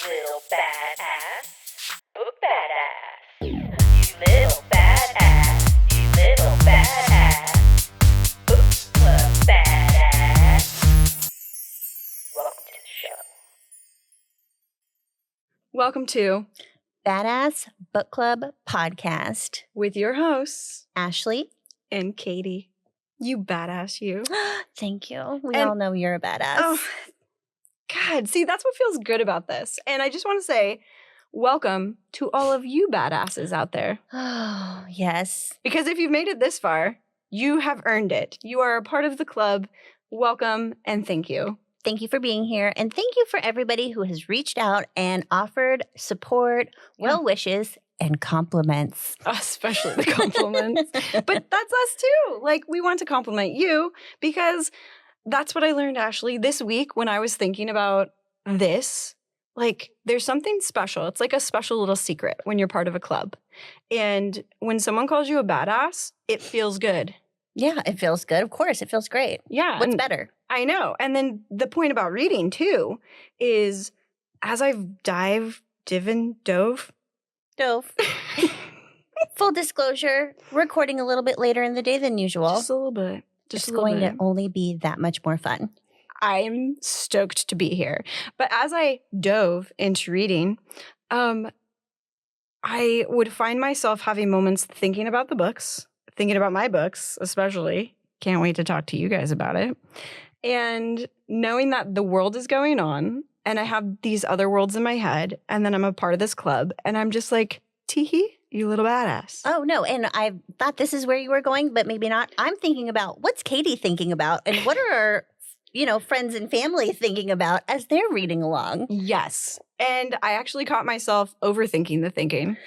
little badass, book badass. You little badass, you little badass, book club badass. Welcome to the show. Welcome to Badass Book Club Podcast with your hosts, Ashley and Katie. You badass, you. Thank you. We And- all know you're a badass. Oh, God. See, that's what feels good about this. And I just want to say, welcome to all of you badasses out there. Oh, yes. Because if you've made it this far, you have earned it. You are a part of the club. Welcome and thank you. Thank you for being here. And thank you for everybody who has reached out and offered support, well wishes, and compliments. Especially the compliments. But that's us too. Like, we want to compliment you because that's what I learned, Ashley, this week when I was thinking about this. Like, there's something special. It's like a special little secret when you're part of a club. And when someone calls you a badass, it feels good. Yeah, it feels good. Of course, it feels great. Yeah. What's and better? I know. And then the point about reading, too, is as I've dove. Dove. Full disclosure, recording a little bit later in the day than usual. Just a little bit. It's going to only be that much more fun. I'm stoked to be here. But as I dove into reading, I would find myself having moments thinking about the books, thinking about my books, especially. Can't wait to talk to you guys about it. And knowing that the world is going on and I have these other worlds in my head and then I'm a part of this club and I'm just like, tee-hee, you little badass. Oh, no. And I thought this is where you were going, but maybe not. I'm thinking about what's Katie thinking about and what are our, friends and family thinking about as they're reading along. Yes. And I actually caught myself overthinking the thinking.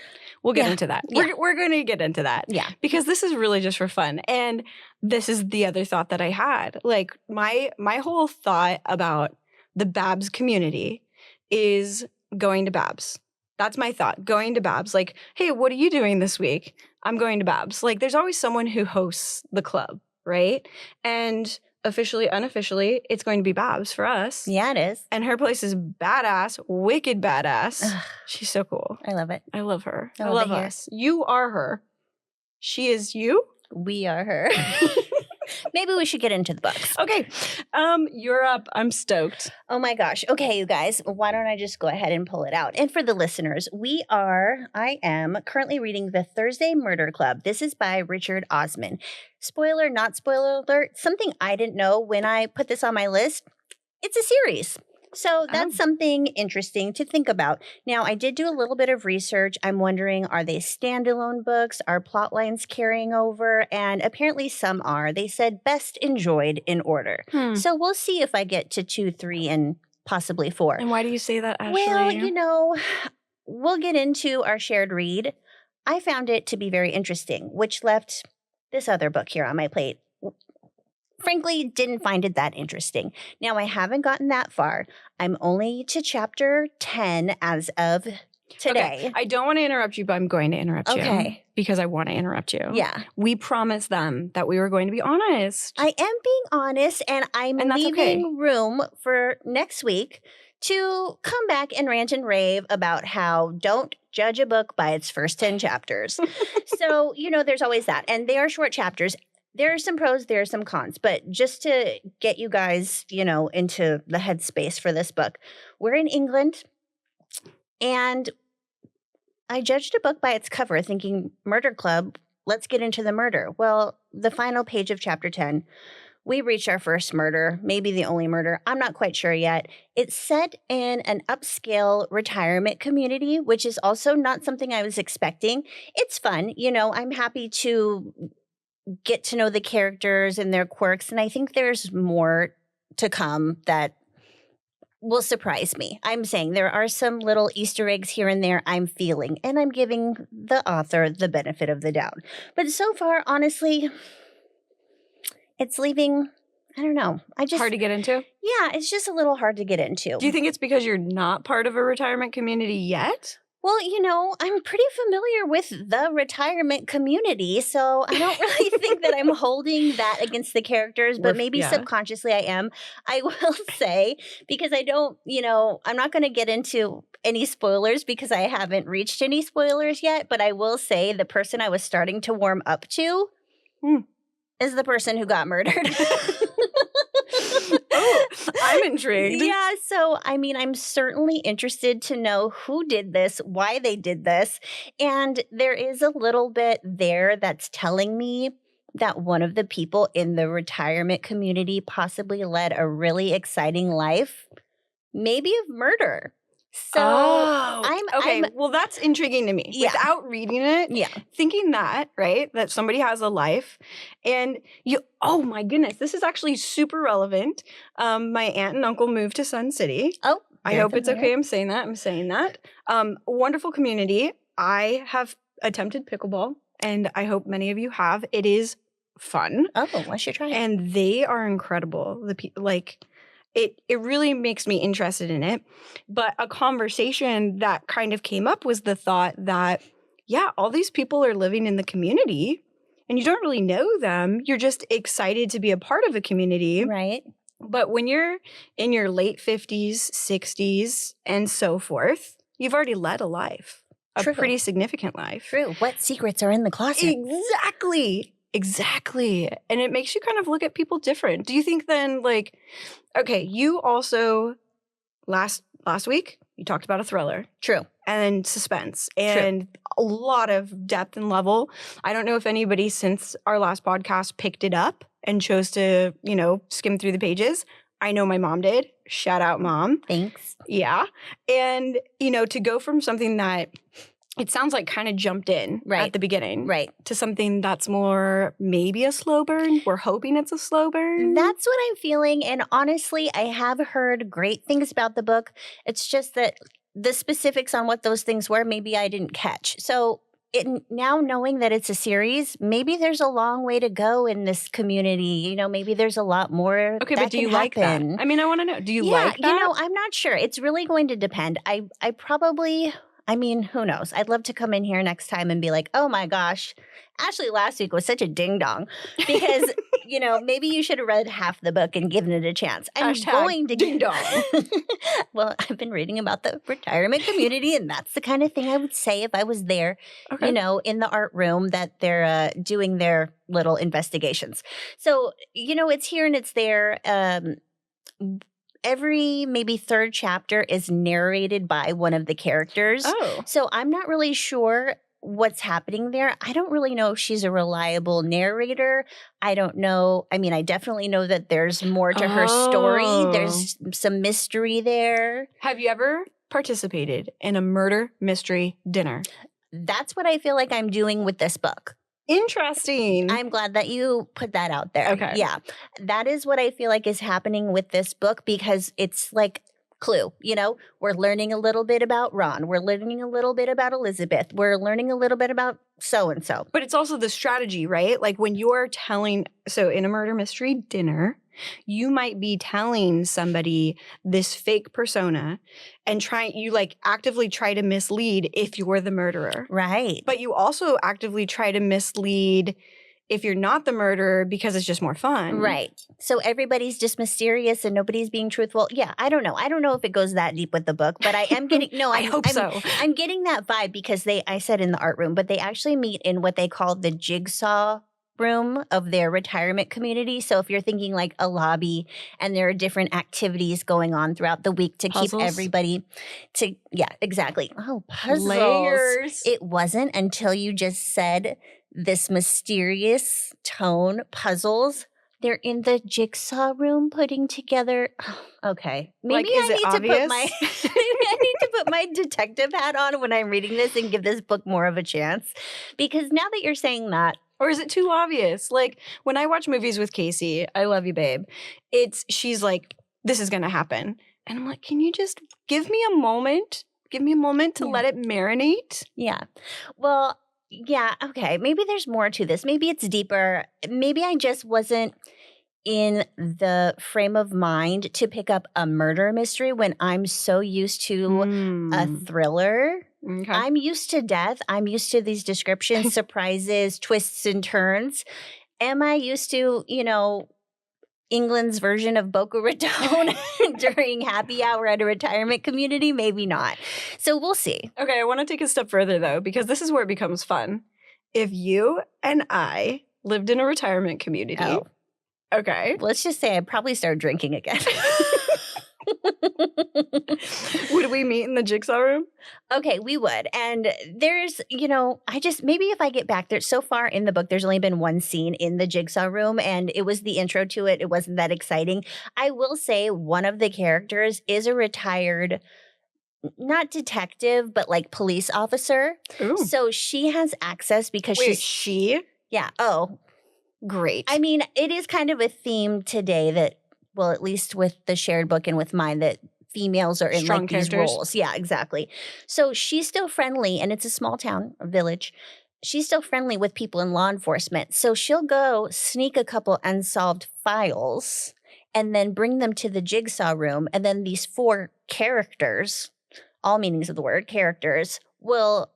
We'll get into that. Yeah. We're going to get into that. Yeah. Because this is really just for fun. And this is the other thought that I had. Like my whole thought about the Babs community is going to Babs. That's my thought. Going to Babs. Like, hey, what are you doing this week? I'm going to Babs. Like, there's always someone who hosts the club, right? And officially, unofficially, it's going to be Babs for us. Yeah, it is. And her place is badass, wicked badass. Ugh. She's so cool. I love it. I love her. I I love love it here. us. You are her. She is you. We are her. Maybe we should get into the books. Okay. You're up. I'm stoked. Oh my gosh. Okay, you guys, why don't I just go ahead and pull it out? And for the listeners, I am currently reading The Thursday Murder Club. This is by Richard Osman. Spoiler, not spoiler alert, something I didn't know when I put this on my list. It's a series. So that's something interesting to think about. Now, I did do a little bit of research. I'm wondering, are they standalone books? Are plot lines carrying over? And apparently some are. They said best enjoyed in order. So we'll see if I get to 2, 3, and possibly 4. And why do you say that, Ashley? Well, we'll get into our shared read. I found it to be very interesting, which left this other book here on my plate. Frankly, didn't find it that interesting. Now, I haven't gotten that far. I'm only to chapter 10 as of today. Okay. I don't want to interrupt you, but I'm going to interrupt you. Okay. Because I want to interrupt you. Yeah. We promised them that we were going to be honest. I am being honest, and I'm And that's leaving room for next week to come back and rant and rave about how don't judge a book by its first 10 chapters. So, there's always that. And they are short chapters. There are some pros, there are some cons, but just to get you guys, into the headspace for this book, we're in England, and I judged a book by its cover thinking murder club, let's get into the murder. Well, the final page of chapter 10, we reach our first murder, maybe the only murder. I'm not quite sure yet. It's set in an upscale retirement community, which is also not something I was expecting. It's fun. I'm happy to get to know the characters and their quirks. And I think there's more to come that will surprise me. I'm saying there are some little Easter eggs here and there I'm feeling, and I'm giving the author the benefit of the doubt. But so far, honestly, it's leaving, I don't know. Hard to get into? Yeah, it's just a little hard to get into. Do you think it's because you're not part of a retirement community yet? Well, I'm pretty familiar with the retirement community, so I don't really think that I'm holding that against the characters, but maybe subconsciously I am. I will say, because I don't, I'm not going to get into any spoilers because I haven't reached any spoilers yet, but I will say the person I was starting to warm up to is the person who got murdered. Oh, I'm intrigued. Yeah, so I'm certainly interested to know who did this, why they did this, and there is a little bit there that's telling me that one of the people in the retirement community possibly led a really exciting life, maybe of murder. So well, that's intriguing to me. Yeah. Without reading it, thinking that, right, that somebody has a life and oh my goodness, this is actually super relevant. My aunt and uncle moved to Sun City. Oh, I hope it's okay. I'm saying that. Wonderful community. I have attempted pickleball and I hope many of you have. It is fun. Oh, I should try it. And they are incredible. It really makes me interested in it. But a conversation that kind of came up was the thought that, all these people are living in the community and you don't really know them. You're just excited to be a part of a community. Right. But when you're in your late 50s, 60s, and so forth, you've already led a life, a pretty significant life. True. What secrets are in the closet? Exactly. And it makes you kind of look at people different. Do you think then, okay, you also, last week, you talked about a thriller. True. And suspense. And a lot of depth and level. I don't know if anybody since our last podcast picked it up and chose to, skim through the pages. I know my mom did. Shout out, Mom. Thanks. Yeah. And, to go from something that it sounds like kind of jumped in at the beginning. Right. To something that's more maybe a slow burn. We're hoping it's a slow burn. That's what I'm feeling. And honestly, I have heard great things about the book. It's just that the specifics on what those things were, maybe I didn't catch. So now knowing that it's a series, maybe there's a long way to go in this community. Maybe there's a lot more. Okay, but do you like that? I mean, I want to know. Do you like that? I'm not sure. It's really going to depend. I probably... who knows? I'd love to come in here next time and be like, oh my gosh, Ashley last week was such a ding dong because, maybe you should have read half the book and given it a chance. I'm going to ding dong. Well, I've been reading about the retirement community and that's the kind of thing I would say if I was there, in the art room that they're doing their little investigations. So, it's here and it's there. Every maybe third chapter is narrated by one of the characters. Oh. So I'm not really sure what's happening there. I don't really know if she's a reliable narrator. I don't know. I definitely know that there's more to her story. There's some mystery there. Have you ever participated in a murder mystery dinner? That's what I feel like I'm doing with this book. Interesting. I'm glad that you put that out there. Okay. Yeah. That is what I feel like is happening with this book because it's like Clue. We're learning a little bit about Ron. We're learning a little bit about Elizabeth. We're learning a little bit about so-and-so. But it's also the strategy, right? Like when you're so in a murder mystery dinner, you might be telling somebody this fake persona and actively try to mislead if you're the murderer. Right. But you also actively try to mislead if you're not the murderer because it's just more fun. Right. So everybody's just mysterious and nobody's being truthful. Yeah, I don't know. I don't know if it goes that deep with the book, but I am getting I hope so. I'm getting that vibe because I said in the art room, but they actually meet in what they call the jigsaw room of their retirement community. So if you're thinking like a lobby and there are different activities going on throughout the week to keep everybody exactly. Oh, puzzles. Layers. It wasn't until you just said this mysterious tone, puzzles. They're in the jigsaw room putting together. Okay. Maybe I need to put my detective hat on when I'm reading this and give this book more of a chance. Because now that you're saying that, or is it too obvious? Like when I watch movies with Casey, I love you, babe. She's like, this is going to happen. And I'm like, can you just give me a moment? Give me a moment to let it marinate. Yeah. Well, yeah. Okay. Maybe there's more to this. Maybe it's deeper. Maybe I just wasn't in the frame of mind to pick up a murder mystery when I'm so used to a thriller Okay. I'm used to death. I'm used to these descriptions, surprises, twists and turns. Am I used to, England's version of Boca Raton during happy hour at a retirement community? Maybe not. So we'll see. Okay, I want to take a step further, though, because this is where it becomes fun. If you and I lived in a retirement community, okay. Let's just say I'd probably start drinking again. Would we meet in the jigsaw room? Okay, we would. And there's, maybe if I get back there, so far in the book, there's only been one scene in the jigsaw room, and it was the intro to it. It wasn't that exciting. I will say one of the characters is a retired, not detective, but like police officer. Ooh. So she has access because Wait, she? Yeah. Oh, great. I mean, it is kind of a theme today that, well, at least with the shared book and with mine, that females are in Strong like these characters. roles. Yeah, exactly. So she's still friendly, and it's a small town, a village. She's still friendly with people in law enforcement. So she'll go sneak a couple unsolved files and then bring them to the jigsaw room. And then these 4 characters, all meanings of the word, characters, will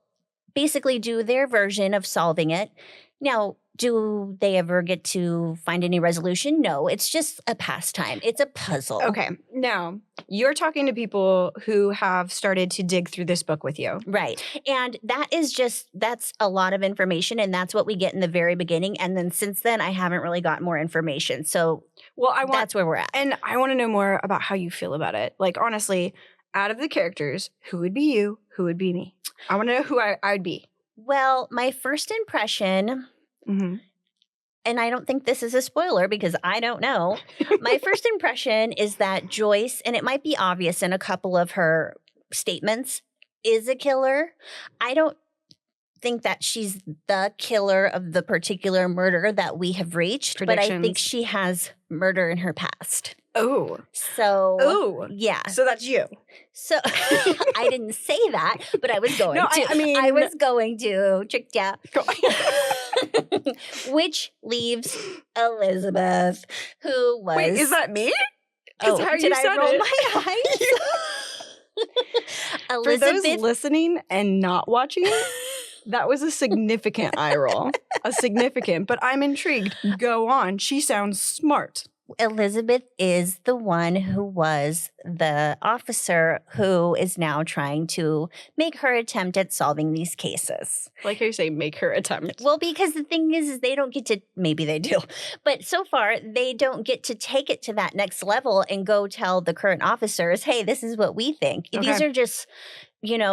basically do their version of solving it. Now, do they ever get to find any resolution? No, it's just a pastime. It's a puzzle. Okay, now you're talking to people who have started to dig through this book with you. Right. And that's a lot of information, and that's what we get in the very beginning. And then since then, I haven't really got more information. So that's where we're at. And I want to know more about how you feel about it. Like, honestly, out of the characters, who would be you? Who would be me? I want to know who I would be. Well, my first impression... Mm-hmm. And I don't think this is a spoiler because I don't know. My first impression is that Joyce, and it might be obvious in a couple of her statements, is a killer. I don't think that she's the killer of the particular murder that we have reached, but I think she has murder in her past. Oh. So, yeah. So that's you. So I didn't say that, but I was going to. I mean, I was going to trick ya. Which leaves Elizabeth, who was... Wait, is that me? Oh, how did you I said roll it. my eyes? For Elizabeth... those listening and not watching, that was a significant eye roll. A significant, but I'm intrigued. Go on. She sounds smart. Elizabeth is the one who was the officer who is now trying to make her attempt at solving these cases. Like how you say, make her attempt. Well, because the thing is they don't get to, maybe they do, but so far they don't get to take it to that next level and go tell the current officers, hey, this is what we think. Okay. These are just,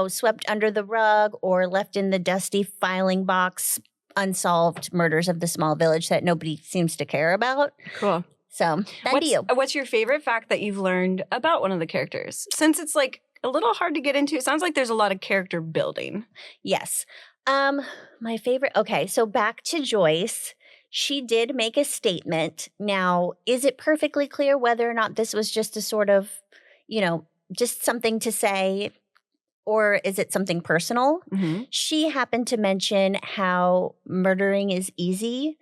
swept under the rug or left in the dusty filing box, unsolved murders of the small village that nobody seems to care about. Cool. So, what's your favorite fact that you've learned about one of the characters? Since it's like a little hard to get into, it sounds like there's a lot of character building. Yes. My favorite, okay, so back to Joyce. She did make a statement. Now, is it perfectly clear whether or not this was just a sort of, just something to say, or is it something personal? Mm-hmm. She happened to mention how murdering is easy,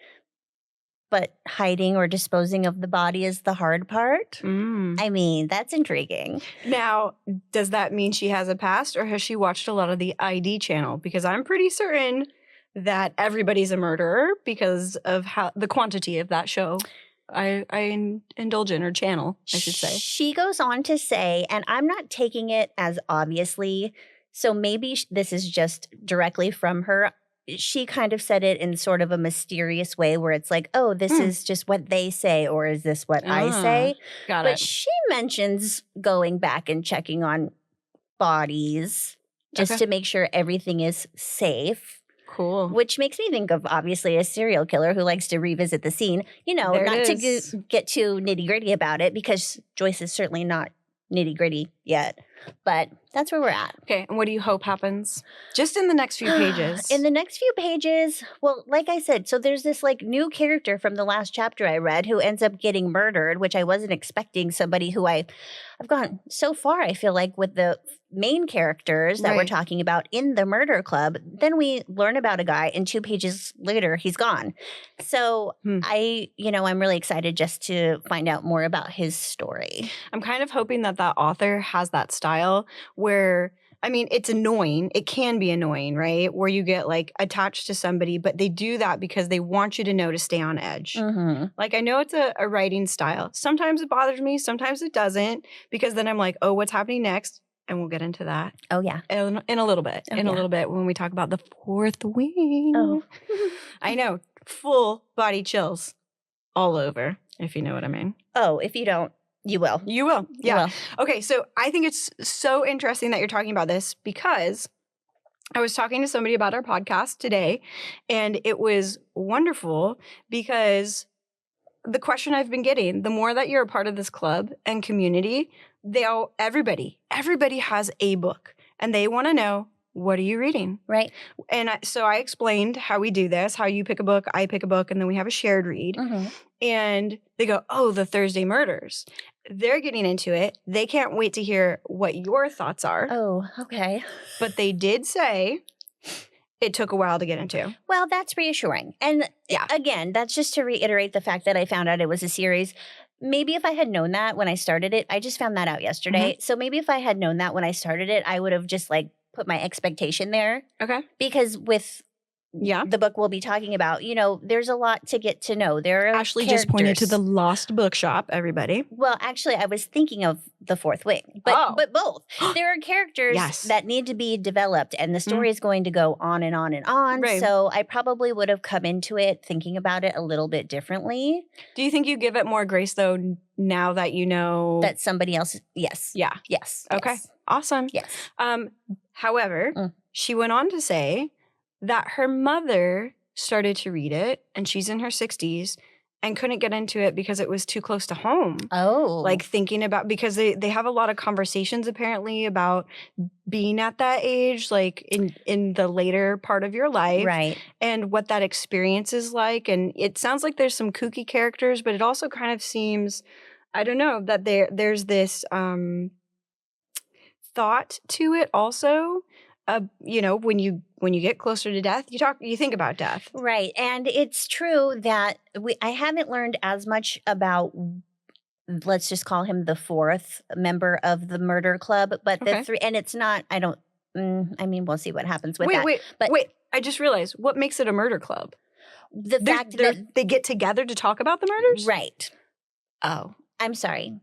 but hiding or disposing of the body is the hard part. I mean, that's intriguing. Now, does that mean she has a past, or has she watched a lot of the ID channel? Because I'm pretty certain that everybody's a murderer because of how the quantity of that show I indulge in, or channel, I should say. She goes on to say, and I'm not taking it as obviously, so maybe this is just directly from her. She kind of said it in sort of a mysterious way where it's like, oh, this is just what they say, or is this what I say? Got it. But she mentions going back and checking on bodies just to make sure everything is safe. Cool. Which makes me think of, obviously, a serial killer who likes to revisit the scene. Not to get too nitty-gritty about it, because Joyce is certainly not nitty-gritty yet. But that's where we're at. Okay, and what do you hope happens? Just in the next few pages. In the next few pages, well, like I said, so there's this new character from the last chapter I read who ends up getting murdered, which I wasn't expecting. Somebody who I've gone so far, I feel like, with the main characters that we're Right. talking about in the murder club. Then we learn about a guy, and 2 pages later, he's gone. So Hmm. I'm really excited just to find out more about his story. I'm kind of hoping that author has that style where, I mean, it's annoying. It can be annoying, right? Where you get like attached to somebody, but they do that because they want you to know to stay on edge. Mm-hmm. Like, I know it's a writing style. Sometimes it bothers me. Sometimes it doesn't, because then I'm like, oh, what's happening next? And we'll get into that Oh, yeah. in a little bit. Oh, in a yeah. little bit when we talk about the fourth wing. Oh. I know. Full body chills all over, if you know what I mean. Oh, if you don't, you will. You will. You Yeah. will. Okay, so I think it's so interesting that you're talking about this, because I was talking to somebody about our podcast today, and it was wonderful because the question I've been getting, the more that you're a part of this club and community, everybody has a book, and they want to know, what are you reading? Right. And so I explained how we do this, how you pick a book, I pick a book, and then we have a shared read. Mm-hmm. And they go, oh, the Thursday Murders. They're getting into it. They can't wait to hear what your thoughts are. Oh, okay. But they did say it took a while to get into. Well, that's reassuring. And Yeah. again, that's just to reiterate the fact that I found out it was a series. Maybe if I had known that when I started it, I just found that out yesterday. So maybe if I had known that when I started it, I would have just like put my expectation there. Okay. Because with Yeah. the book we'll be talking about, there's a lot to get to know. There are Ashley just pointed to characters. the Lost Bookshop, everybody. Well, actually, I was thinking of the fourth wing, but both. There are characters Yes. that need to be developed, and the story is going to go on and on and on. Right. So I probably would have come into it thinking about it a little bit differently. Do you think you give it more grace, though, now that you know? That somebody else, yes. Yeah. Yes. Okay. Yes. Awesome. Yes. However, she went on to say that her mother started to read it, and she's in her 60s, and couldn't get into it because it was too close to home. Oh. Like thinking about, because they have a lot of conversations apparently about being at that age, like in the later part of your life. right. And what that experience is like. And it sounds like there's some kooky characters, but it also kind of seems, I don't know, that there's this thought to it also. When you get closer to death, you think about death. Right. And it's true that I haven't learned as much about, let's just call him the fourth member of the murder club, but Okay. the three, and it's not, we'll see what happens with that. Wait, I just realized, what makes it a murder club? The fact that, they get together to talk about the murders? right. Oh, I'm sorry.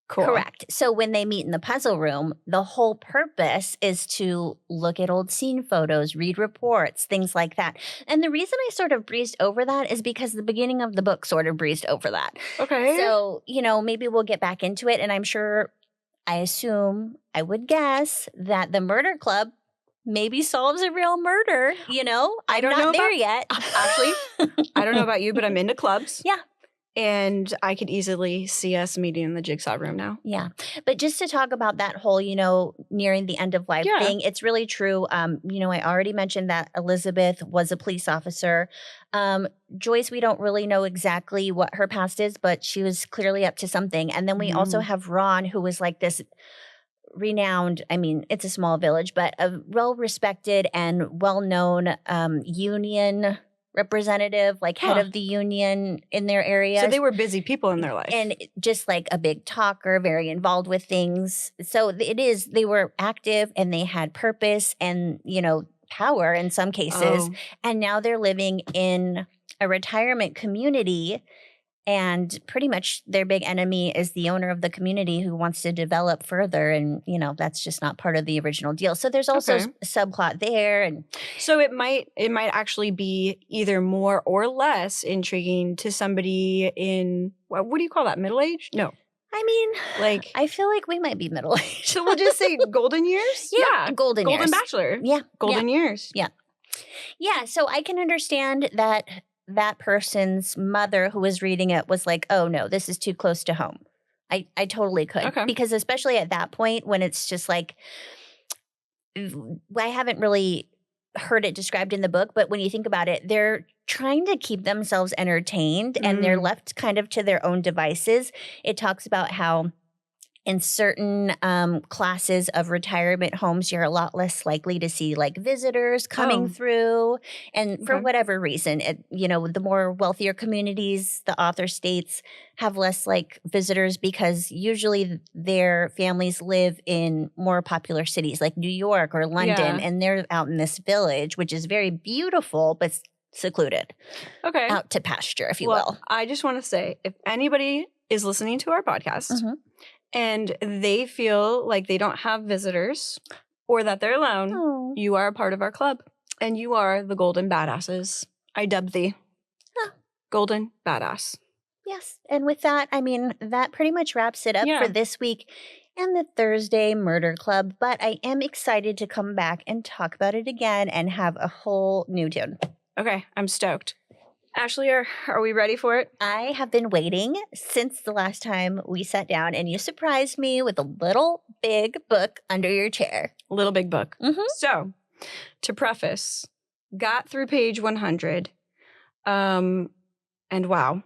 cool. Correct. So when they meet in the puzzle room, the whole purpose is to look at old scene photos, read reports, things like that. And the reason I sort of breezed over that is because the beginning of the book sort of breezed over that. Okay. So, maybe we'll get back into it. And I would guess that the murder club maybe solves a real murder. I'm don't not know there about- yet. Ashley, I don't know about you, but I'm into clubs. Yeah. And I could easily see us meeting in the Jigsaw room now. Yeah. But just to talk about that whole, nearing the end of life Yeah. thing, it's really true. I already mentioned that Elizabeth was a police officer. Joyce, we don't really know exactly what her past is, but she was clearly up to something. And then we also have Ron, who was like this renowned, it's a small village, but a well-respected and well-known union representative, like head of the union in their area. So they were busy people in their life. And just like a big talker, very involved with things. So they were active and they had purpose and, power in some cases. Oh. And now they're living in a retirement community. And pretty much their big enemy is the owner of the community who wants to develop further. And, that's just not part of the original deal. So there's also Okay. a subplot there. And So it might actually be either more or less intriguing to somebody in, what do you call that, middle age? No. Like, I feel like we might be middle-aged. so we'll just say golden years? Yeah, golden years. Bachelor. Yeah. Golden years. Yeah. So I can understand that person's mother who was reading it was like, oh no, this is too close to home. I totally could. Okay. Because especially at that point when it's just like, I haven't really heard it described in the book, but when you think about it, they're trying to keep themselves entertained and they're left kind of to their own devices. It talks about how in certain classes of retirement homes, you're a lot less likely to see like visitors coming Oh. through. And for Okay. whatever reason, the more wealthier communities, the author states have less like visitors because usually their families live in more popular cities like New York or London, Yeah. and they're out in this village, which is very beautiful, but secluded, Okay. out to pasture, if you Well, will. I just want to say, if anybody is listening to our podcast Mhm. and they feel like they don't have visitors or that they're alone, Oh. you are a part of our club and you are the golden badasses. I dub thee. Huh. Golden badass. Yes. And with that, I mean, that pretty much wraps it up Yeah. for this week and the Thursday Murder Club. But I am excited to come back and talk about it again and have a whole new tune. Okay, I'm stoked. Ashley, are we ready for it? I have been waiting since the last time we sat down, and you surprised me with a little big book under your chair. Little big book. Mhm. So, to preface, got through page 100. And wow,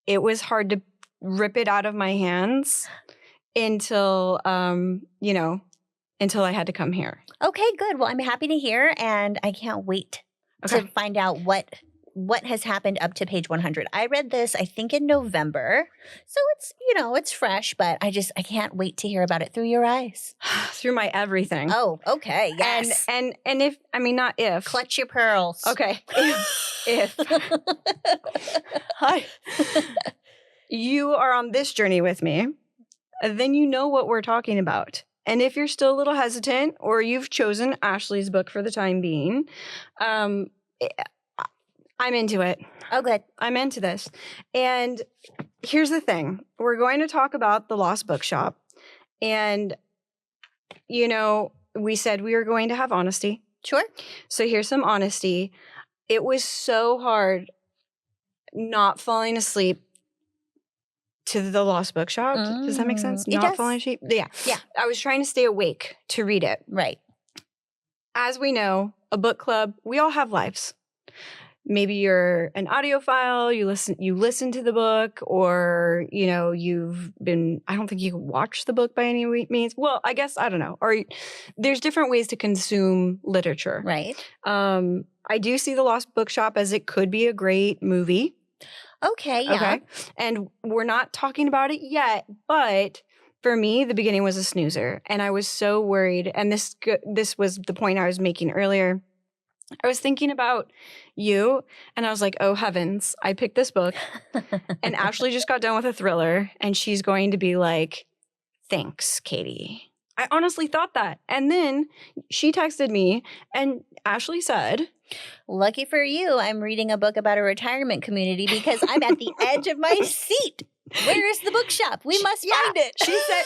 it was hard to rip it out of my hands until until I had to come here. Okay, good. Well, I'm happy to hear, and I can't wait Okay. to find out what has happened up to page 100. I read this, I think, in November. So it's fresh, but I can't wait to hear about it through your eyes. Through my everything. Oh, okay. Yes. And if, I mean, not if. Clutch your pearls. Okay. If Hi. You are on this journey with me, then you know what we're talking about. And if you're still a little hesitant or you've chosen Ashley's book for the time being, I'm into it. Oh, good. I'm into this. And here's the thing. We're going to talk about the Lost Bookshop. And, we said we were going to have honesty. Sure. So here's some honesty. It was so hard not falling asleep to the Lost Bookshop. Does that make sense? It Not does. falling asleep? Yeah. Yeah. I was trying to stay awake to read it. Right. As we know, a book club, we all have lives. Maybe you're an audiophile, you listen to the book, or you've been, I don't think you can watch the book by any means. Well, I guess, I don't know. Or there's different ways to consume literature. Right. I do see the Lost Bookshop as it could be a great movie. Okay. Yeah. Okay. And we're not talking about it yet, but for me, the beginning was a snoozer. And I was so worried. And this was the point I was making earlier. I was thinking about you, and I was like, oh, heavens, I picked this book. And Ashley just got done with a thriller, and she's going to be like, thanks, Katie. I honestly thought that. And then she texted me, and Ashley said, Lucky for you, I'm reading a book about a retirement community because I'm at the edge of my seat. Where is the bookshop? We must find it.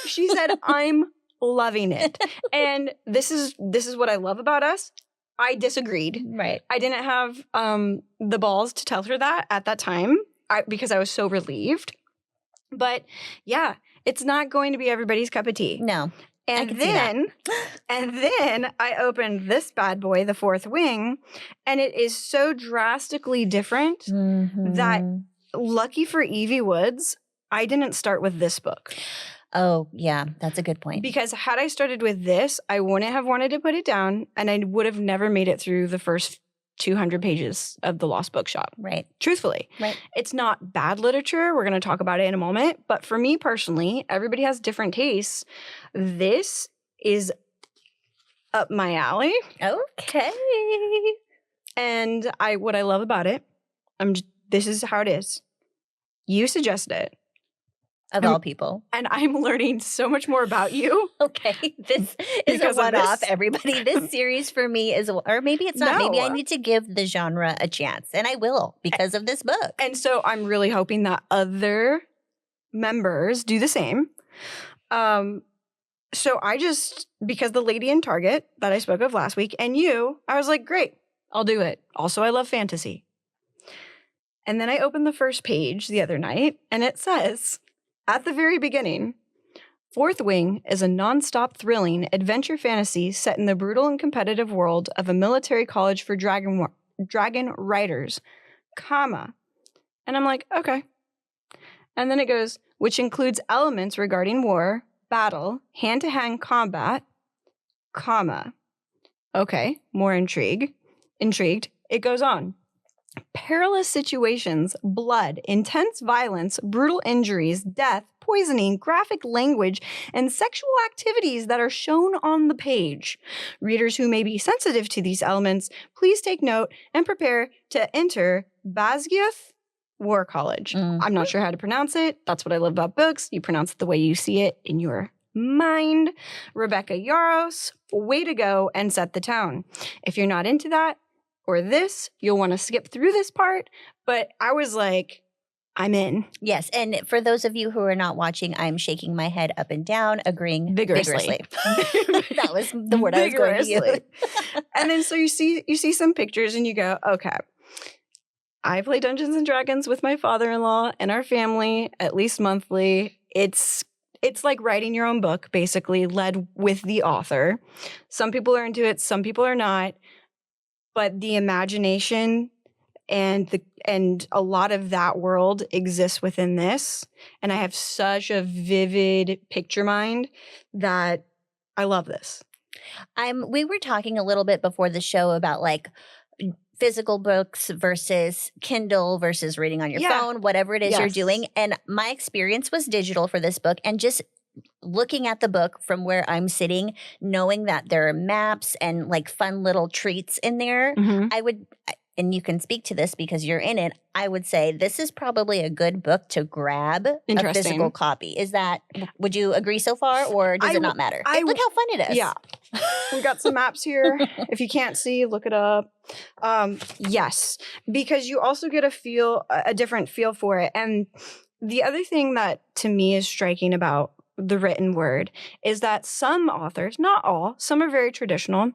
She said, I'm loving it. And this is what I love about us. I disagreed. Right. I didn't have the balls to tell her that at that time because I was so relieved. But yeah, it's not going to be everybody's cup of tea. No. And then I opened this bad boy, The Fourth Wing, and it is so drastically different that, lucky for Evie Woods, I didn't start with this book. Oh, yeah, that's a good point. Because had I started with this, I wouldn't have wanted to put it down, and I would have never made it through the first 200 pages of The Lost Bookshop. Right. Truthfully. Right. It's not bad literature. We're going to talk about it in a moment. But for me personally, everybody has different tastes. This is up my alley. Okay. And what I love about it, this is how it is. You suggested it. Of all people. And I'm learning so much more about you. Okay. This is Because a of one-off, this. everybody. This series for me is, or maybe it's not. No. Maybe I need to give the genre a chance. And I will because of this book. And so I'm really hoping that other members do the same. So because the lady in Target that I spoke of last week and you, I was like, great, I'll do it. Also, I love fantasy. And then I opened the first page the other night and it says, at the very beginning, Fourth Wing is a nonstop thrilling adventure fantasy set in the brutal and competitive world of a military college for dragon riders, comma. And I'm like, okay. And then it goes, which includes elements regarding war, battle, hand-to-hand combat, comma. Okay, more intrigued. It goes on. Perilous situations, blood, intense violence, brutal injuries, death, poisoning, graphic language, and sexual activities that are shown on the page. Readers who may be sensitive to these elements, please take note and prepare to enter Basgiath War College. I'm not sure how to pronounce it. That's what I love about books. You pronounce it the way you see it in your mind. Rebeccas Yarros, way to go and set the tone. If you're not into that or this, you'll want to skip through this part. But I was like, I'm in. Yes. And for those of you who are not watching, I'm shaking my head up and down, agreeing Vigorously. That was the word I was going to use. And then so you see some pictures and you go, okay. I play Dungeons and Dragons with my father-in-law and our family at least monthly. It's like writing your own book, basically, led with the author. Some people are into it, some people are not. But the imagination and a lot of that world exists within this. And I have such a vivid picture mind that I love this. We were talking a little bit before the show about like physical books versus Kindle versus reading on your phone, whatever it is you're doing. And my experience was digital for this book, and just looking at the book from where I'm sitting, knowing that there are maps and like fun little treats in there, I would, and you can speak to this because you're in it, I would say this is probably a good book to grab a physical copy. Would you agree so far, or does it not matter? Look how fun it is. Yeah. We got some maps here. If you can't see, look it up. Yes, because you also get a different feel for it. And the other thing that to me is striking about the written word is that some authors, not all, some are very traditional,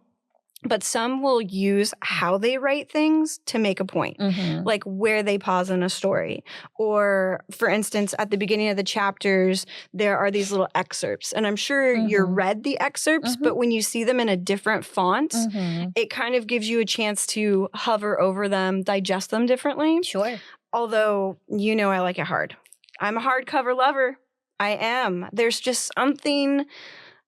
but some will use how they write things to make a point, like where they pause in a story. Or, for instance, at the beginning of the chapters, there are these little excerpts. And I'm sure you read the excerpts, but when you see them in a different font, it kind of gives you a chance to hover over them, digest them differently. Sure. Although, I like it hard. I'm a hardcover lover. I am. There's just something,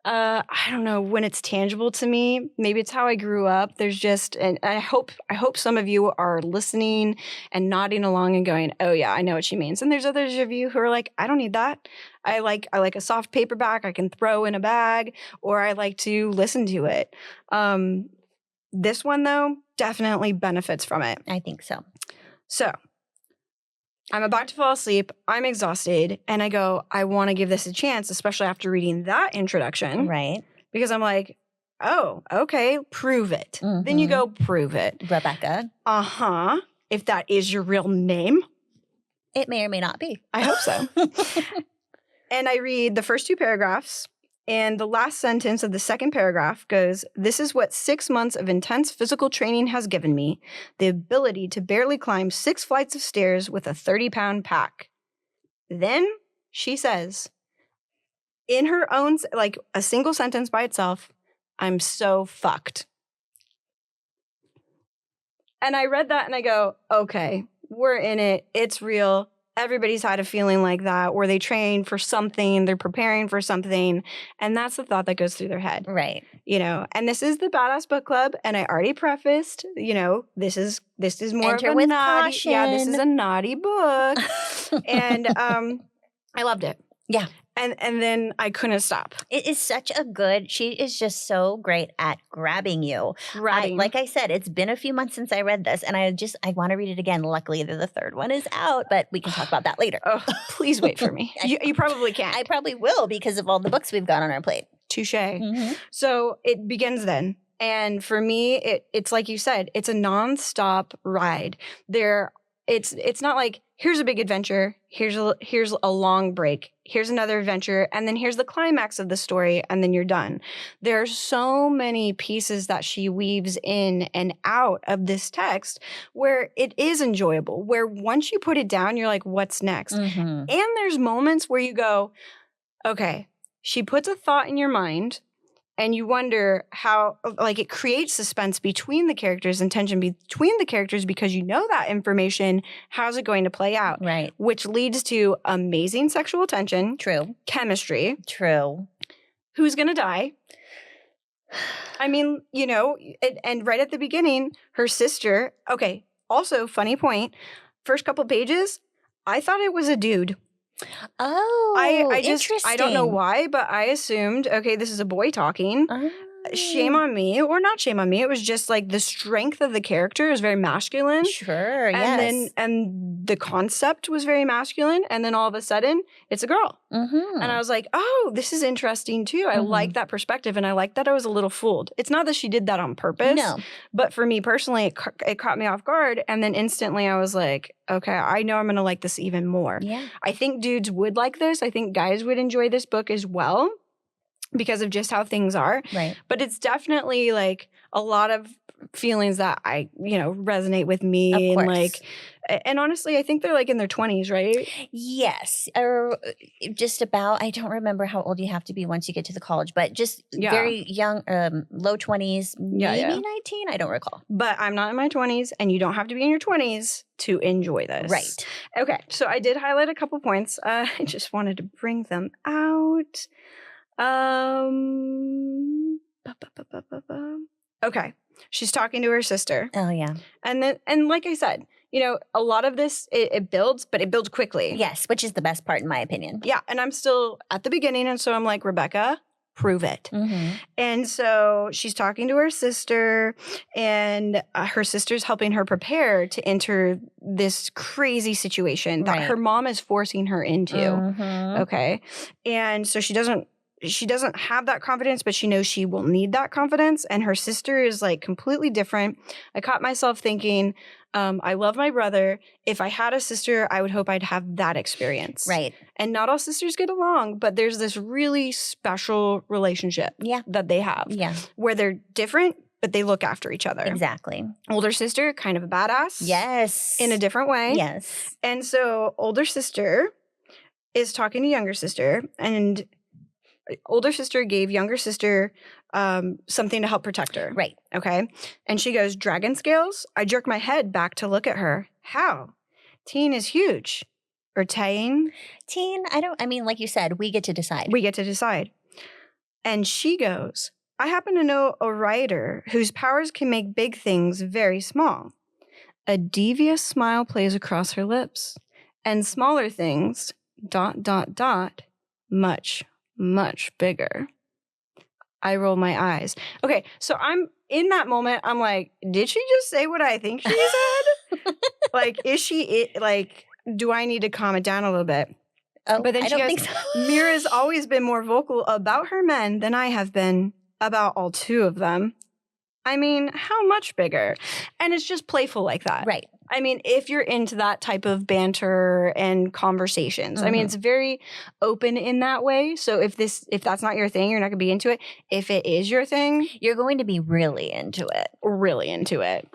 I don't know, when it's tangible to me. Maybe it's how I grew up. There's just, and I hope some of you are listening and nodding along and going, oh yeah, I know what she means. And there's others of you who are like, I don't need that. I like a soft paperback I can throw in a bag, or I like to listen to it. This one though, definitely benefits from it. I think so. So, I'm about to fall asleep, I'm exhausted, and I go, I want to give this a chance, especially after reading that introduction. Right. Because I'm like, oh, okay, prove it. Then you go, prove it. Rebecca. If that is your real name. It may or may not be. I hope so. And I read the first two paragraphs, and the last sentence of the second paragraph goes, this is what 6 months of intense physical training has given me, the ability to barely climb 6 flights of stairs with a 30-pound pack. Then she says, in her own, like a single sentence by itself, I'm so fucked. And I read that and I go, okay, we're in it. It's real. Everybody's had a feeling like that where they train for something, they're preparing for something, and that's the thought that goes through their head. Right. And this is the Badass Book Club, and I already prefaced, this is more Enter of a with naughty, caution. yeah, this is a naughty book. And I loved it. Yeah. And then I couldn't stop. It is such a good, she is just so great at grabbing you. Grabbing. Like I said, it's been a few months since I read this, and I want to read it again. Luckily, the third one is out, but we can talk about that later. Oh, please wait for me. You probably can't. I probably will because of all the books we've got on our plate. Touche. So it begins then. And for me, it's like you said, it's a nonstop ride. It's not like, here's a big adventure, here's a long break, here's another adventure, and then here's the climax of the story, and then you're done. There are so many pieces that she weaves in and out of this text where it is enjoyable, where once you put it down, you're like, what's next? And there's moments where you go, okay, she puts a thought in your mind, and you wonder how, like, it creates suspense between the characters and tension between the characters because you know that information. How's it going to play out? Right. Which leads to amazing sexual tension. True. Chemistry. True. who's going to die. I mean, you know, and right at the beginning, her sister, okay, also funny point, first couple pages, I thought it was a dude. Oh, I just, interesting. I don't know why, but I assumed, okay, this is a boy talking. Shame on me, or not shame on me. It was just like the strength of the character is very masculine. Sure, And then the concept was very masculine. And then all of a sudden, it's a girl. Mm-hmm. And I was like, oh, this is interesting too. I like that perspective. And I like that I was a little fooled. It's not that she did that on purpose. No. But for me personally, it caught me off guard. And then instantly I was like, okay, I know I'm going to like this even more. Yeah. I think dudes would like this. I think guys would enjoy this book as well, because of just how things are. Right. But it's definitely like a lot of feelings that I, you know, resonate with me. Of And course. like, and honestly, I think they're like in their 20s, right? Yes. Or just about, I don't remember how old you have to be once you get to the college, but just Yeah. very young, low 20s, Yeah, maybe yeah. 19. I don't recall. But I'm not in my 20s, and you don't have to be in your 20s to enjoy this. Right. Okay. So I did highlight a couple points. I just wanted to bring them out. Okay. She's talking to her sister. Oh, yeah. And like I said, you know, a lot of this, it builds, but it builds quickly. Yes, which is the best part in my opinion. Yeah. And I'm still at the beginning. And so I'm like, Rebecca, prove it. Mm-hmm. And so she's talking to her sister, and her sister's helping her prepare to enter this crazy situation that Right. her mom is forcing her into. Mm-hmm. Okay. And so she doesn't have that confidence, but she knows she will need that confidence. And her sister is like completely different. I caught myself thinking, I love my brother. If I had a sister, I would hope I'd have that experience. Right. And not all sisters get along, but there's this really special relationship Yeah. that they have Yeah. where they're different, but they look after each other. Exactly. Older sister, kind of a badass. Yes. In a different way. Yes. And so older sister is talking to younger sister, and older sister gave younger sister something to help protect her. Right. Okay. And she goes, dragon scales? I jerk my head back to look at her. How? Teen is huge. Or Tain? Teen, I mean, like you said, we get to decide. We get to decide. And she goes, I happen to know a writer whose powers can make big things very small. A devious smile plays across her lips. And smaller things, ... much, much bigger. I roll my eyes. Okay, so I'm in that moment. I'm like, did she just say what I think she said? Like, is she it? Like, do I need to calm it down a little bit? Oh, But then I she don't goes, think so. Mira's always been more vocal about her men than I have been about all two of them. I mean, how much bigger? And it's just playful like that. Right. I mean, if you're into that type of banter and conversations, I mean, it's very open in that way. So if that's not your thing, you're not gonna be into it. If it is your thing, You're going to be really into it. really into it.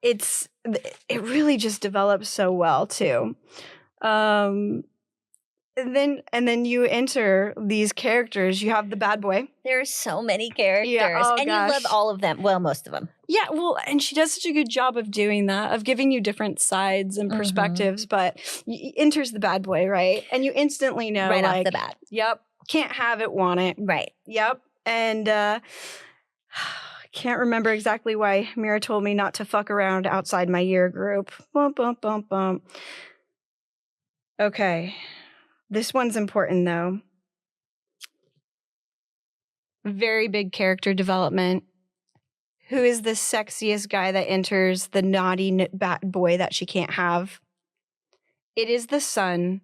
It really just develops so well too. And then you enter these characters. You have the bad boy. There's so many characters. oh, and gosh. you love all of them. Well, most of them. Yeah, well, and she does such a good job of doing that, of giving you different sides and perspectives, but enters the bad boy, right? And you instantly know, Right like, off the bat. Yep, can't have it, want it. Right. Yep, and I can't remember exactly why Mira told me not to fuck around outside my year group. Bump, bump, bump, bump. Okay, this one's important, though. Very big character development. Who is the sexiest guy that enters the naughty bad boy that she can't have? It is the son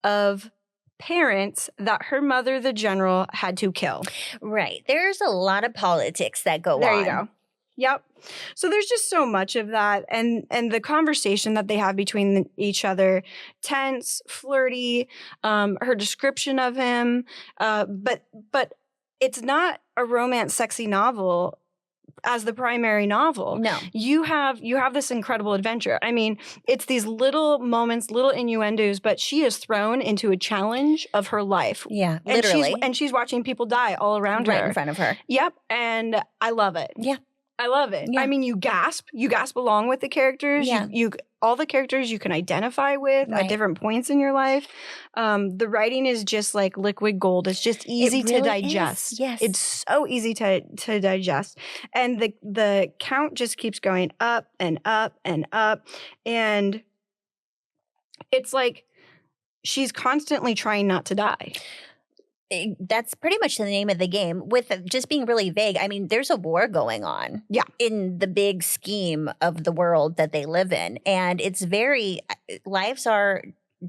of parents that her mother, the general, had to kill. Right. There's a lot of politics that go on. There you go. Yep. So there's just so much of that, and the conversation that they have between each other, tense, flirty. Her description of him, but it's not a romance, sexy novel as the primary novel. No. You have this incredible adventure. I mean, it's these little moments, little innuendos, but she is thrown into a challenge of her life. Yeah, And literally. she's watching people die all around right her. in front of her. Yep, and I love it. Yeah. I love it. Yeah. I mean, you gasp along with the characters. Yeah. You all the characters you can identify with Right. at different points in your life. The writing is just like liquid gold. It's just easy to really is. digest. Yes. It's so easy to digest. And the count just keeps going up and up and up. And it's like she's constantly trying not to die. That's pretty much the name of the game. With just being really vague, I mean, there's a war going on. Yeah. In the big scheme of the world that they live in. And it's very, lives are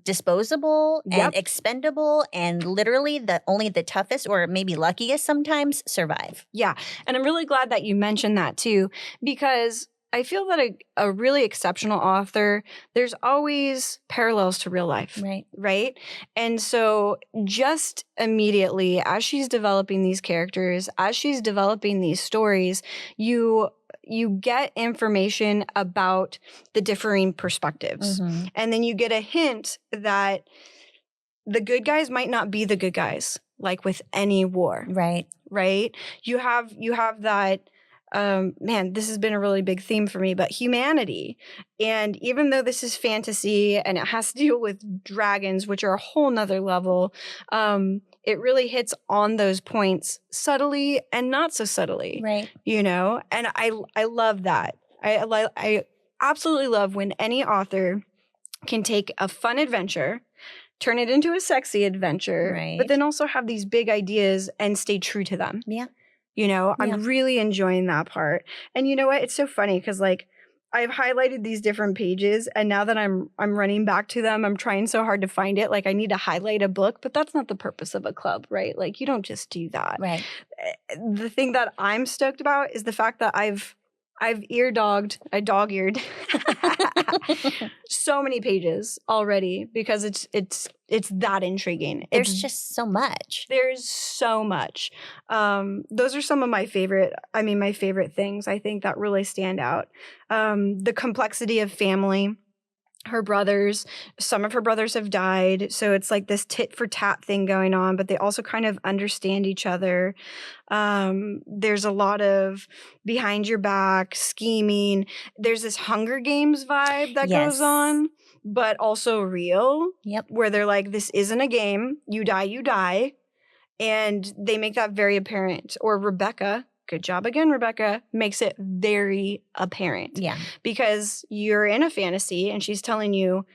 disposable and expendable, and literally only the toughest or maybe luckiest sometimes survive. Yeah. And I'm really glad that you mentioned that too, because I feel that a really exceptional author, there's always parallels to real life. Right. Right. And so just immediately as she's developing these characters, as she's developing these stories, you get information about the differing perspectives. Mm-hmm. And then you get a hint that the good guys might not be the good guys, like with any war. Right. Right. You have that. Man, this has been a really big theme for me, but humanity. And even though this is fantasy and it has to deal with dragons, which are a whole nother level, it really hits on those points subtly and not so subtly. Right. You know, and I love that. I absolutely love when any author can take a fun adventure, turn it into a sexy adventure, Right. but then also have these big ideas and stay true to them. Yeah. You know, Yeah. I'm really enjoying that part. And you know what? It's so funny because like I've highlighted these different pages, and now that I'm running back to them, I'm trying so hard to find it. Like I need to highlight a book, but that's not the purpose of a club, right? Like you don't just do that. Right. The thing that I'm stoked about is the fact that I've dog-eared so many pages already because it's that intriguing. There's just so much. There's so much. Those are some of my favorite things I think that really stand out. The complexity of family. Some of her brothers have died. So it's like this tit for tat thing going on, but they also kind of understand each other. There's a lot of behind your back scheming. There's this Hunger Games vibe that Yes. goes on, but also real. Yep. Where they're like, this isn't a game. You die. And they make that very apparent. Or Rebecca, good job again, Rebecca, makes it very apparent. Yeah. Because you're in a fantasy and she's telling you,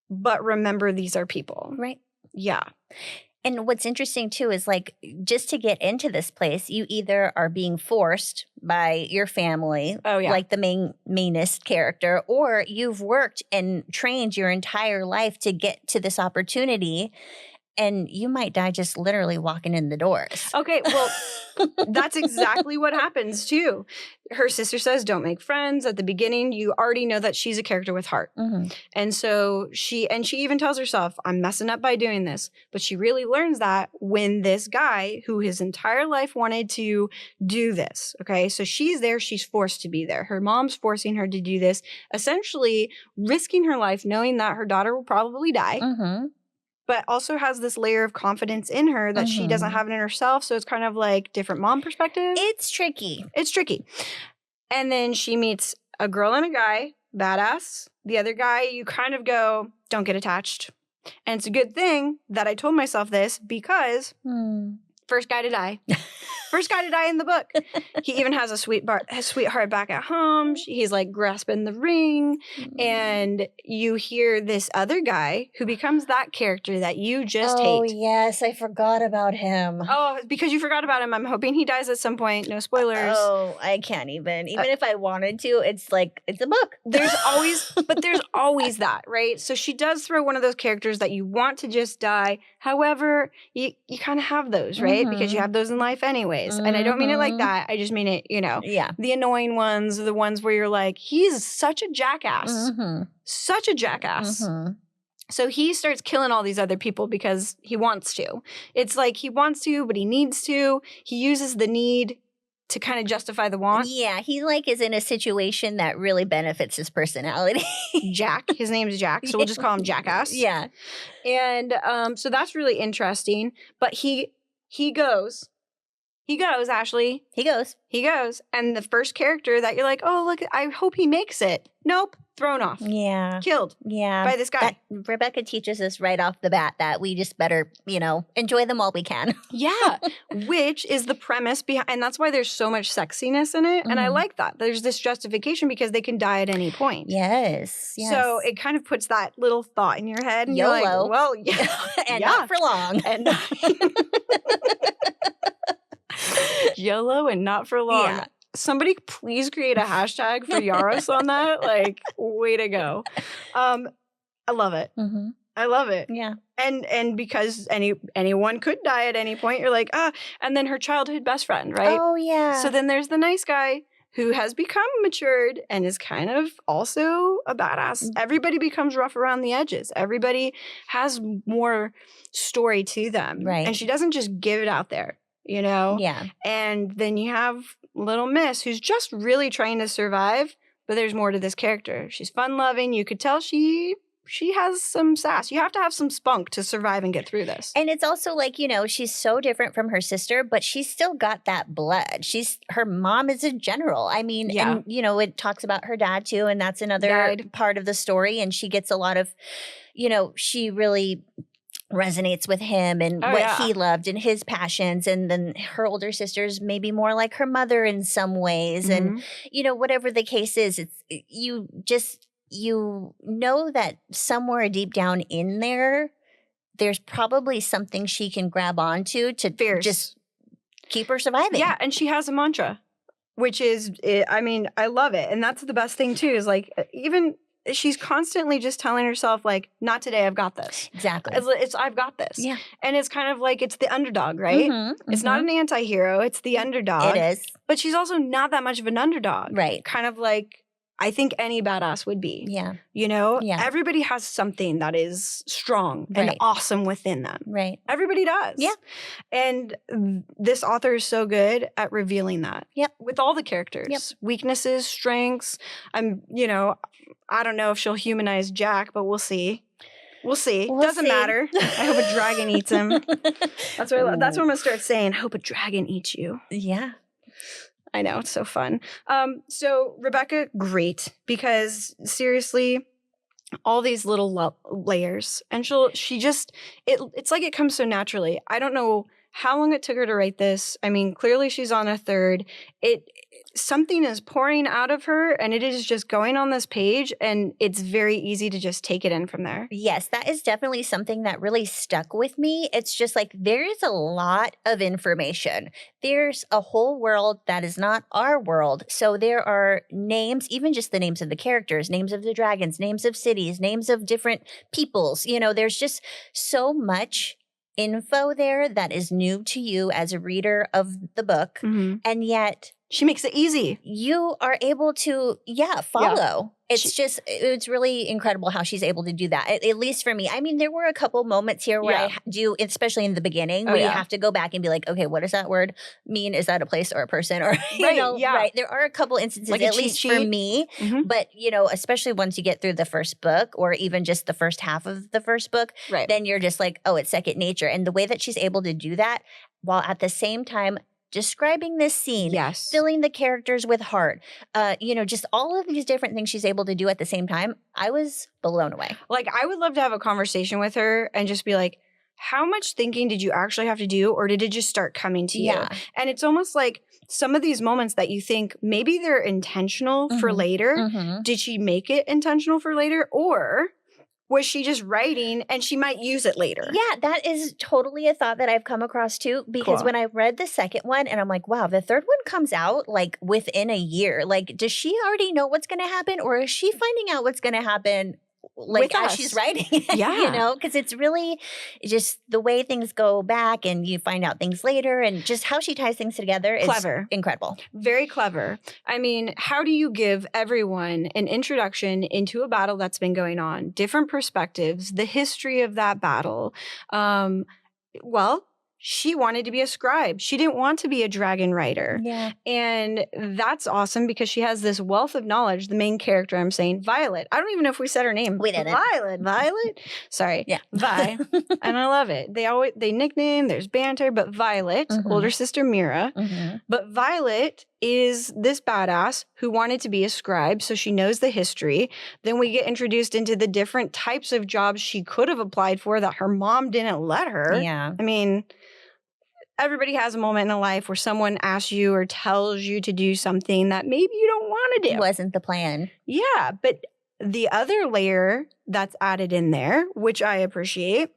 but remember these are people. Right. Yeah. And what's interesting too is like just to get into this place, you either are being forced by your family, Oh, yeah. like the mainest character, or you've worked and trained your entire life to get to this opportunity, and you might die just literally walking in the doors. Okay, well, that's exactly what happens too. Her sister says, don't make friends. At the beginning, you already know that she's a character with heart. Mm-hmm. And so she even tells herself, I'm messing up by doing this. But she really learns that when this guy who his entire life wanted to do this, okay? So she's there, she's forced to be there. Her mom's forcing her to do this, essentially risking her life knowing that her daughter will probably die. Mm-hmm. But also has this layer of confidence in her that she doesn't have it in herself. So it's kind of like different mom perspective. It's tricky. It's tricky. And then she meets a girl and a guy, badass. The other guy, you kind of go, don't get attached. And it's a good thing that I told myself this because first guy to die. First guy to die in the book. He even has a sweetheart back at home. He's like grasping the ring. And you hear this other guy who becomes that character that you just hate. Oh, yes. I forgot about him. Oh, because you forgot about him. I'm hoping he dies at some point. No spoilers. Oh, I can't even. Even if I wanted to, it's like, it's a book. There's always that, right? So she does throw one of those characters that you want to just die. However, you kind of have those, right? Because you have those in life anyways. And I don't mean it like that. I just mean it, Yeah. the annoying ones, the ones where you're like, he's such a jackass. Mm-hmm. Such a jackass. Mm-hmm. So he starts killing all these other people because he wants to. It's like he wants to, but he needs to. He uses the need to kind of justify the want. Yeah, he like is in a situation that really benefits his personality. Jack. His name is Jack, so we'll just call him Jackass. Yeah. And so that's really interesting. But he goes He goes, Ashley. He goes. He goes. And the first character that you're like, oh, look, I hope he makes it. Nope. Thrown off. Yeah. Killed. Yeah. By this guy. Rebecca teaches us right off the bat that we just better, enjoy them while we can. Yeah. Which is the premise behind, and that's why there's so much sexiness in it. And I like that. There's this justification because they can die at any point. Yes. So it kind of puts that little thought in your head. And YOLO. You're like, well, yeah. And not for long. And YOLO and not for long. Yeah. Somebody please create a hashtag for Yarros on that. Like, way to go. I love it. Mm-hmm. I love it. Yeah. And because anyone could die at any point, you're like, and then her childhood best friend, right? Oh, yeah. So then there's the nice guy who has become matured and is kind of also a badass. Everybody becomes rough around the edges. Everybody has more story to them. Right. And she doesn't just give it out there, Yeah. And then you have little Miss who's just really trying to survive, but there's more to this character. She's fun-loving. You could tell she has some sass. You have to have some spunk to survive and get through this. And it's also like, she's so different from her sister, but she's still got that blood. Her mom is a general. I mean, Yeah. and, it talks about her dad too. And that's another part of the story. And she gets a lot of, she really resonates with him and he loved and his passions. And then her older sister's maybe more like her mother in some ways. Mm-hmm. And, whatever the case is, you know that somewhere deep down in there's probably something she can grab onto to just keep her surviving. Yeah, and she has a mantra, which is, I love it. And that's the best thing too, is like, even she's constantly just telling herself like, not today, I've got this. Exactly. It's I've got this. Yeah. And it's kind of like, it's the underdog, right? Mm-hmm, it's not an anti-hero, it's the underdog. It is. But she's also not that much of an underdog. Right. Kind of like, I think any badass would be. Yeah. Yeah. Everybody has something that is strong and awesome within them. Right. Everybody does. Yeah. And this author is so good at revealing that. Yep. With all the characters. Yep. Weaknesses, strengths. I don't know if she'll humanize Jack, but we'll see. We'll see. Doesn't matter. I hope a dragon eats him. That's what I'm going to start saying. I hope a dragon eats you. Yeah. I know, it's so fun. So Rebecca, great, because seriously, all these little layers, and it's like it comes so naturally. I don't know how long it took her to write this. I mean, clearly she's on a third. Something is pouring out of her, and it is just going on this page, and it's very easy to just take it in from there. Yes, that is definitely something that really stuck with me. It's just like there is a lot of information. There's a whole world that is not our world. So there are names, even just the names of the characters, names of the dragons, names of cities, names of different peoples. There's just so much info there that is new to you as a reader of the book. Mm-hmm. And yet she makes it easy. You are able to, follow. Yeah. It's really incredible how she's able to do that, at least for me. I mean, there were a couple moments here where I do, especially in the beginning, where you have to go back and be like, okay, what does that word mean? Is that a place or a person? Or, right. There are a couple instances, like at least for me. Mm-hmm. But, especially once you get through the first book or even just the first half of the first book, then you're just like, oh, it's second nature. And the way that she's able to do that while at the same time describing this scene, filling the characters with heart, just all of these different things she's able to do at the same time, I was blown away. Like, I would love to have a conversation with her and just be like, how much thinking did you actually have to do, or did it just start coming to you? And it's almost like some of these moments that you think maybe they're intentional for later. Mm-hmm. Did she make it intentional for later, or was she just writing and she might use it later? Yeah, that is totally a thought that I've come across too, because when I read the second one and I'm like, wow, the third one comes out like within a year. Like, does she already know what's going to happen, or is she finding out what's going to happen like as she's writing it? Yeah. Because it's really just the way things go back and you find out things later, and just how she ties things together is incredible. Very clever. I mean, how do you give everyone an introduction into a battle that's been going on, different perspectives, the history of that battle? she wanted to be a scribe. She didn't want to be a dragon rider. Yeah. And that's awesome because she has this wealth of knowledge. The main character, I'm saying, Violet. I don't even know if we said her name. We didn't. Violet? Sorry. Yeah. Vi. And I love it. They nickname, there's banter, but Violet, older sister Mira. But Violet is this badass who wanted to be a scribe, so she knows the history. Then we get introduced into the different types of jobs she could have applied for that her mom didn't let her. Yeah. I mean, everybody has a moment in life where someone asks you or tells you to do something that maybe you don't want to do. It wasn't the plan. Yeah, but the other layer that's added in there, which I appreciate,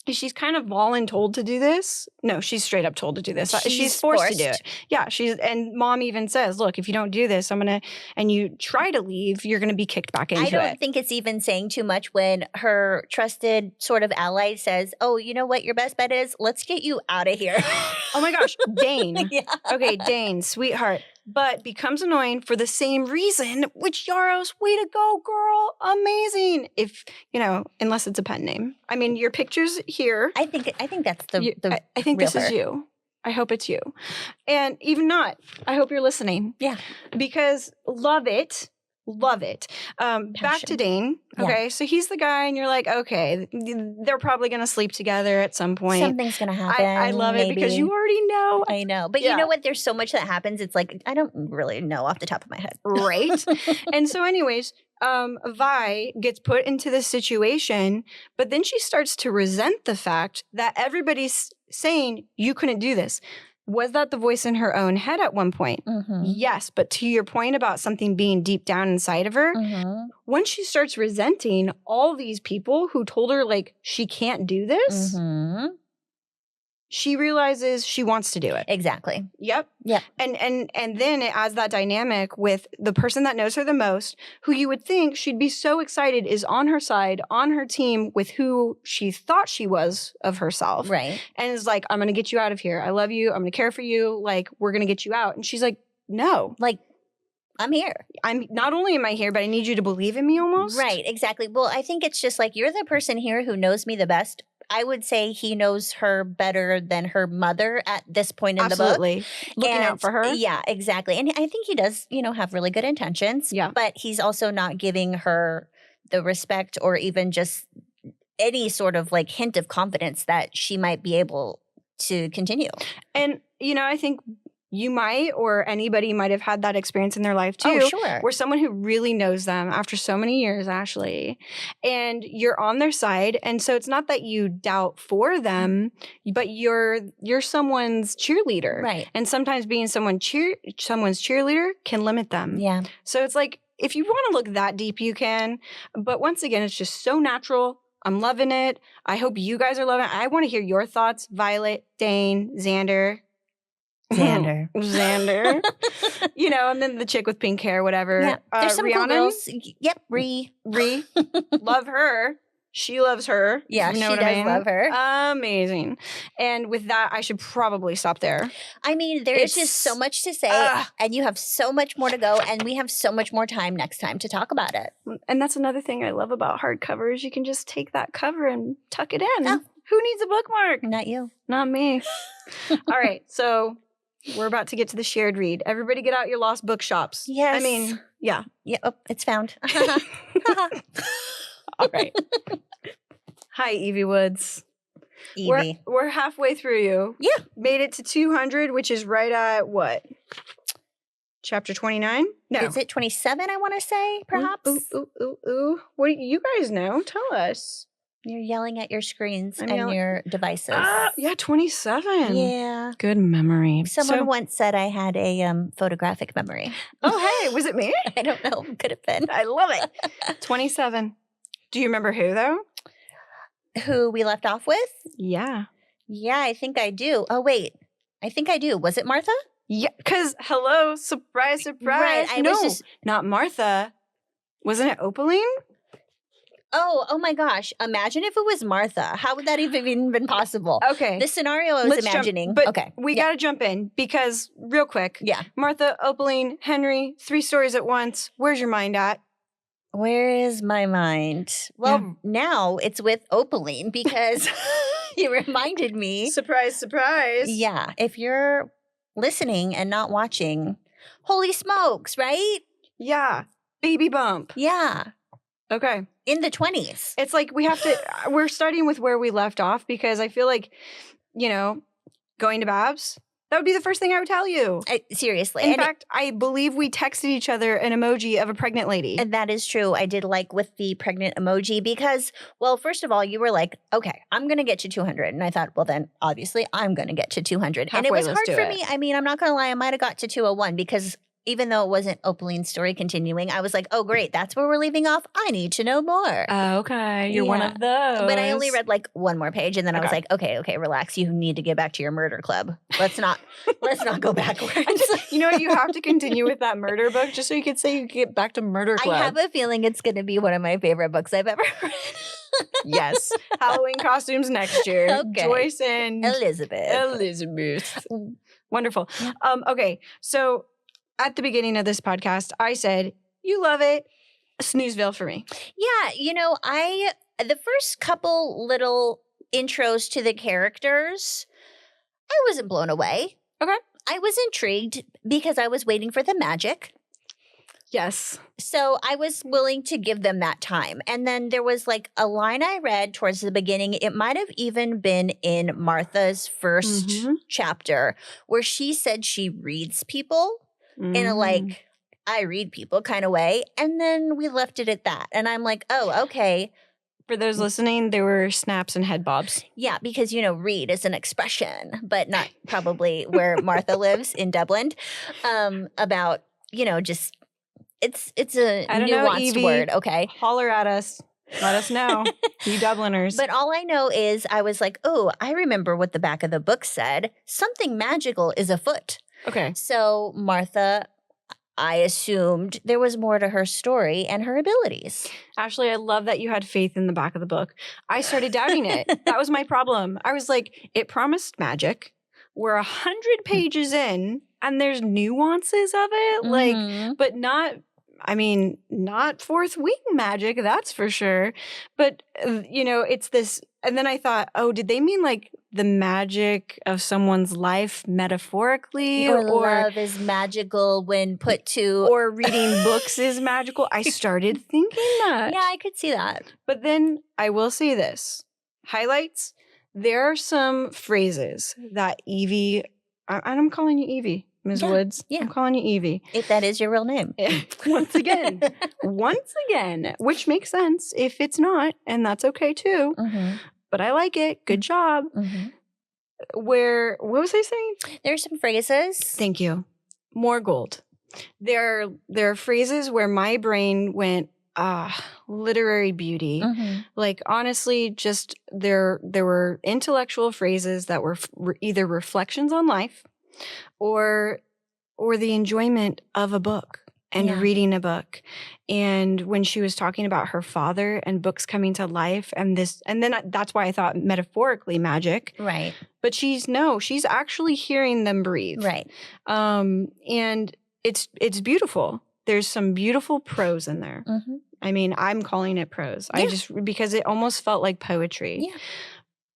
is she's kind of voluntold to do this. No, she's straight up told to do this. She's forced to do it. Yeah, and mom even says, look, if you don't do this, and you try to leave, you're going to be kicked back into it. I don't think it's even saying too much when her trusted sort of ally says, oh, you know what your best bet is? Let's get you out of here. Oh my gosh, Dane. Yeah. Okay, Dane, sweetheart. But becomes annoying for the same reason, which Yarros, way to go, girl. Amazing. If, unless it's a pen name. I mean, your picture's here. I think that's the I think real this is her. you. I hope it's you. And even not, I hope you're listening. Yeah. Because love it. Love it. Back to Dane. Okay. So he's the guy, and you're like, okay, they're probably going to sleep together at some point. Something's going to happen. I love it because you already know. I know. But you know what? There's so much that happens. It's like, I don't really know off the top of my head. Right. And so anyways, Vi gets put into this situation, but then she starts to resent the fact that everybody's saying you couldn't do this. Was that the voice in her own head at one point? Yes, but to your point about something being deep down inside of her, when she starts resenting all these people who told her, like, she can't do this, she realizes she wants to do it. Exactly. Yep. Yeah. And then it adds that dynamic with the person that knows her the most, who you would think she'd be so excited is on her side, on her team with who she thought she was of herself. Right. And is like, I'm going to get you out of here. I love you. I'm going to care for you. Like, we're going to get you out. And she's like, no. Like, I'm here. I'm not only am I here, but I need you to believe in me almost. Right. Exactly. Well, I think it's just like, you're the person here who knows me the best. I would say he knows her better than her mother at this point in the book. Absolutely. Looking out for her. Yeah, exactly. And I think he does, have really good intentions. Yeah. But he's also not giving her the respect or even just any sort of like hint of confidence that she might be able to continue. And, I think you might, or anybody might have had that experience in their life too. Oh, sure. Where someone who really knows them after so many years, Ashley, and you're on their side. And so it's not that you doubt for them, but you're someone's cheerleader. Right. And sometimes being someone's cheerleader can limit them. Yeah. So it's like, if you want to look that deep, you can. But once again, it's just so natural. I'm loving it. I hope you guys are loving it. I want to hear your thoughts. Violet, Dane, Xander. Xander. And then the chick with pink hair, whatever. Yeah. There's some cool Rihanna. girls. Yep. Ree. Love her. She loves her. Yeah, you know she what does I mean? love her. Amazing. And with that, I should probably stop there. I mean, there's just so much to say, and you have so much more to go, and we have so much more time next time to talk about it. And that's another thing I love about hardcovers. You can just take that cover and tuck it in. Oh. Who needs a bookmark? Not you. Not me. All right, so we're about to get to the shared read. Everybody get out your Lost Bookshops. Yes. I mean, yeah. Yeah. Oh, it's found. All right. Hi, Evie Woods. Evie. We're halfway through you. Yeah. Made it to 200, which is right at what? Chapter 29? No. Is it 27, I want to say, perhaps? Ooh. What do you guys know? Tell us. You're yelling at your screens I'm and yelling- your devices. Yeah, 27. Yeah. Good memory. Someone once said I had a photographic memory. Oh, hey, was it me? I don't know. Could have been. I love it. 27. Do you remember who, though? Who we left off with? Yeah. Yeah, I think I do. Oh, wait. I think I do. Was it Martha? Yeah, because, hello, surprise. Right, I was just- not Martha. Wasn't it Opaline? Oh my gosh. Imagine if it was Martha. How would that even been possible? Okay. The scenario I was Let's imagining. Jump, but okay. we got to jump in because, real quick, Yeah. Martha, Opaline, Henry, 3 stories at once. Where's your mind at? Where is my mind? Well, now it's with Opaline because you reminded me. Surprise, surprise. Yeah. If you're listening and not watching, holy smokes, right? Yeah. Baby bump. Yeah. Okay. In the 20s. It's like we're starting with where we left off because I feel like, going to Babs, that would be the first thing I would tell you. Seriously. In fact, I believe we texted each other an emoji of a pregnant lady. And that is true. I did like with the pregnant emoji because, well, first of all, you were like, okay, I'm going to get to 200. And I thought, well, then obviously I'm going to get to 200. And it was hard for me. I mean, I'm not going to lie. I might have got to 201 because even though it wasn't Opaline's story continuing, I was like, oh, great. That's where we're leaving off. I need to know more. Okay. You're one of those. But I only read like one more page. And then I was like, okay, relax. You need to get back to your murder club. Let's not go backwards. You know what? You have to continue with that murder book just so you could say you get back to murder club. I have a feeling it's going to be one of my favorite books I've ever read. Yes. Halloween costumes next year. Okay. Joyce and Elizabeth. Wonderful. Okay. So at the beginning of this podcast, I said, you love it. Snoozeville for me. Yeah. The first couple little intros to the characters, I wasn't blown away. Okay. I was intrigued because I was waiting for the magic. Yes. So I was willing to give them that time. And then there was like a line I read towards the beginning. It might have even been in Martha's first chapter where she said she reads people in a like, I read people kind of way. And then we left it at that. And I'm like, oh, okay. For those listening, there were snaps and head bobs. Yeah, because, read is an expression, but not probably where Martha lives in Dublin. About, just, it's a nuanced Evie, word, okay? Holler at us. Let us know, you Dubliners. But all I know is I was like, oh, I remember what the back of the book said. Something magical is afoot. Okay. So Martha, I assumed there was more to her story and her abilities. Ashley, I love that you had faith in the back of the book. I started doubting it. That was my problem. I was like, it promised magic. We're 100 pages in and there's nuances of it. But not fourth wing magic, that's for sure. But, it's this. And then I thought, oh, did they mean like the magic of someone's life metaphorically? Or love is magical when put to. Or reading books is magical. I started thinking that. Yeah, I could see that. But then I will say this. Highlights. There are some phrases that Evie, and I'm calling you Evie, Ms. Woods. Yeah. I'm calling you Evie. If that is your real name. Once again, which makes sense if it's not, and that's okay too. But I like it. Good job. What was I saying? There's some phrases. Thank you. More gold. There are phrases where my brain went, literary beauty. Like, honestly, just there were intellectual phrases that were either reflections on life or the enjoyment of a book and reading a book. And when she was talking about her father and books coming to life and then that's why I thought metaphorically magic. Right. But she's actually hearing them breathe. Right. And it's beautiful. There's some beautiful prose in there. I mean, I'm calling it prose. Yeah. Because it almost felt like poetry. Yeah.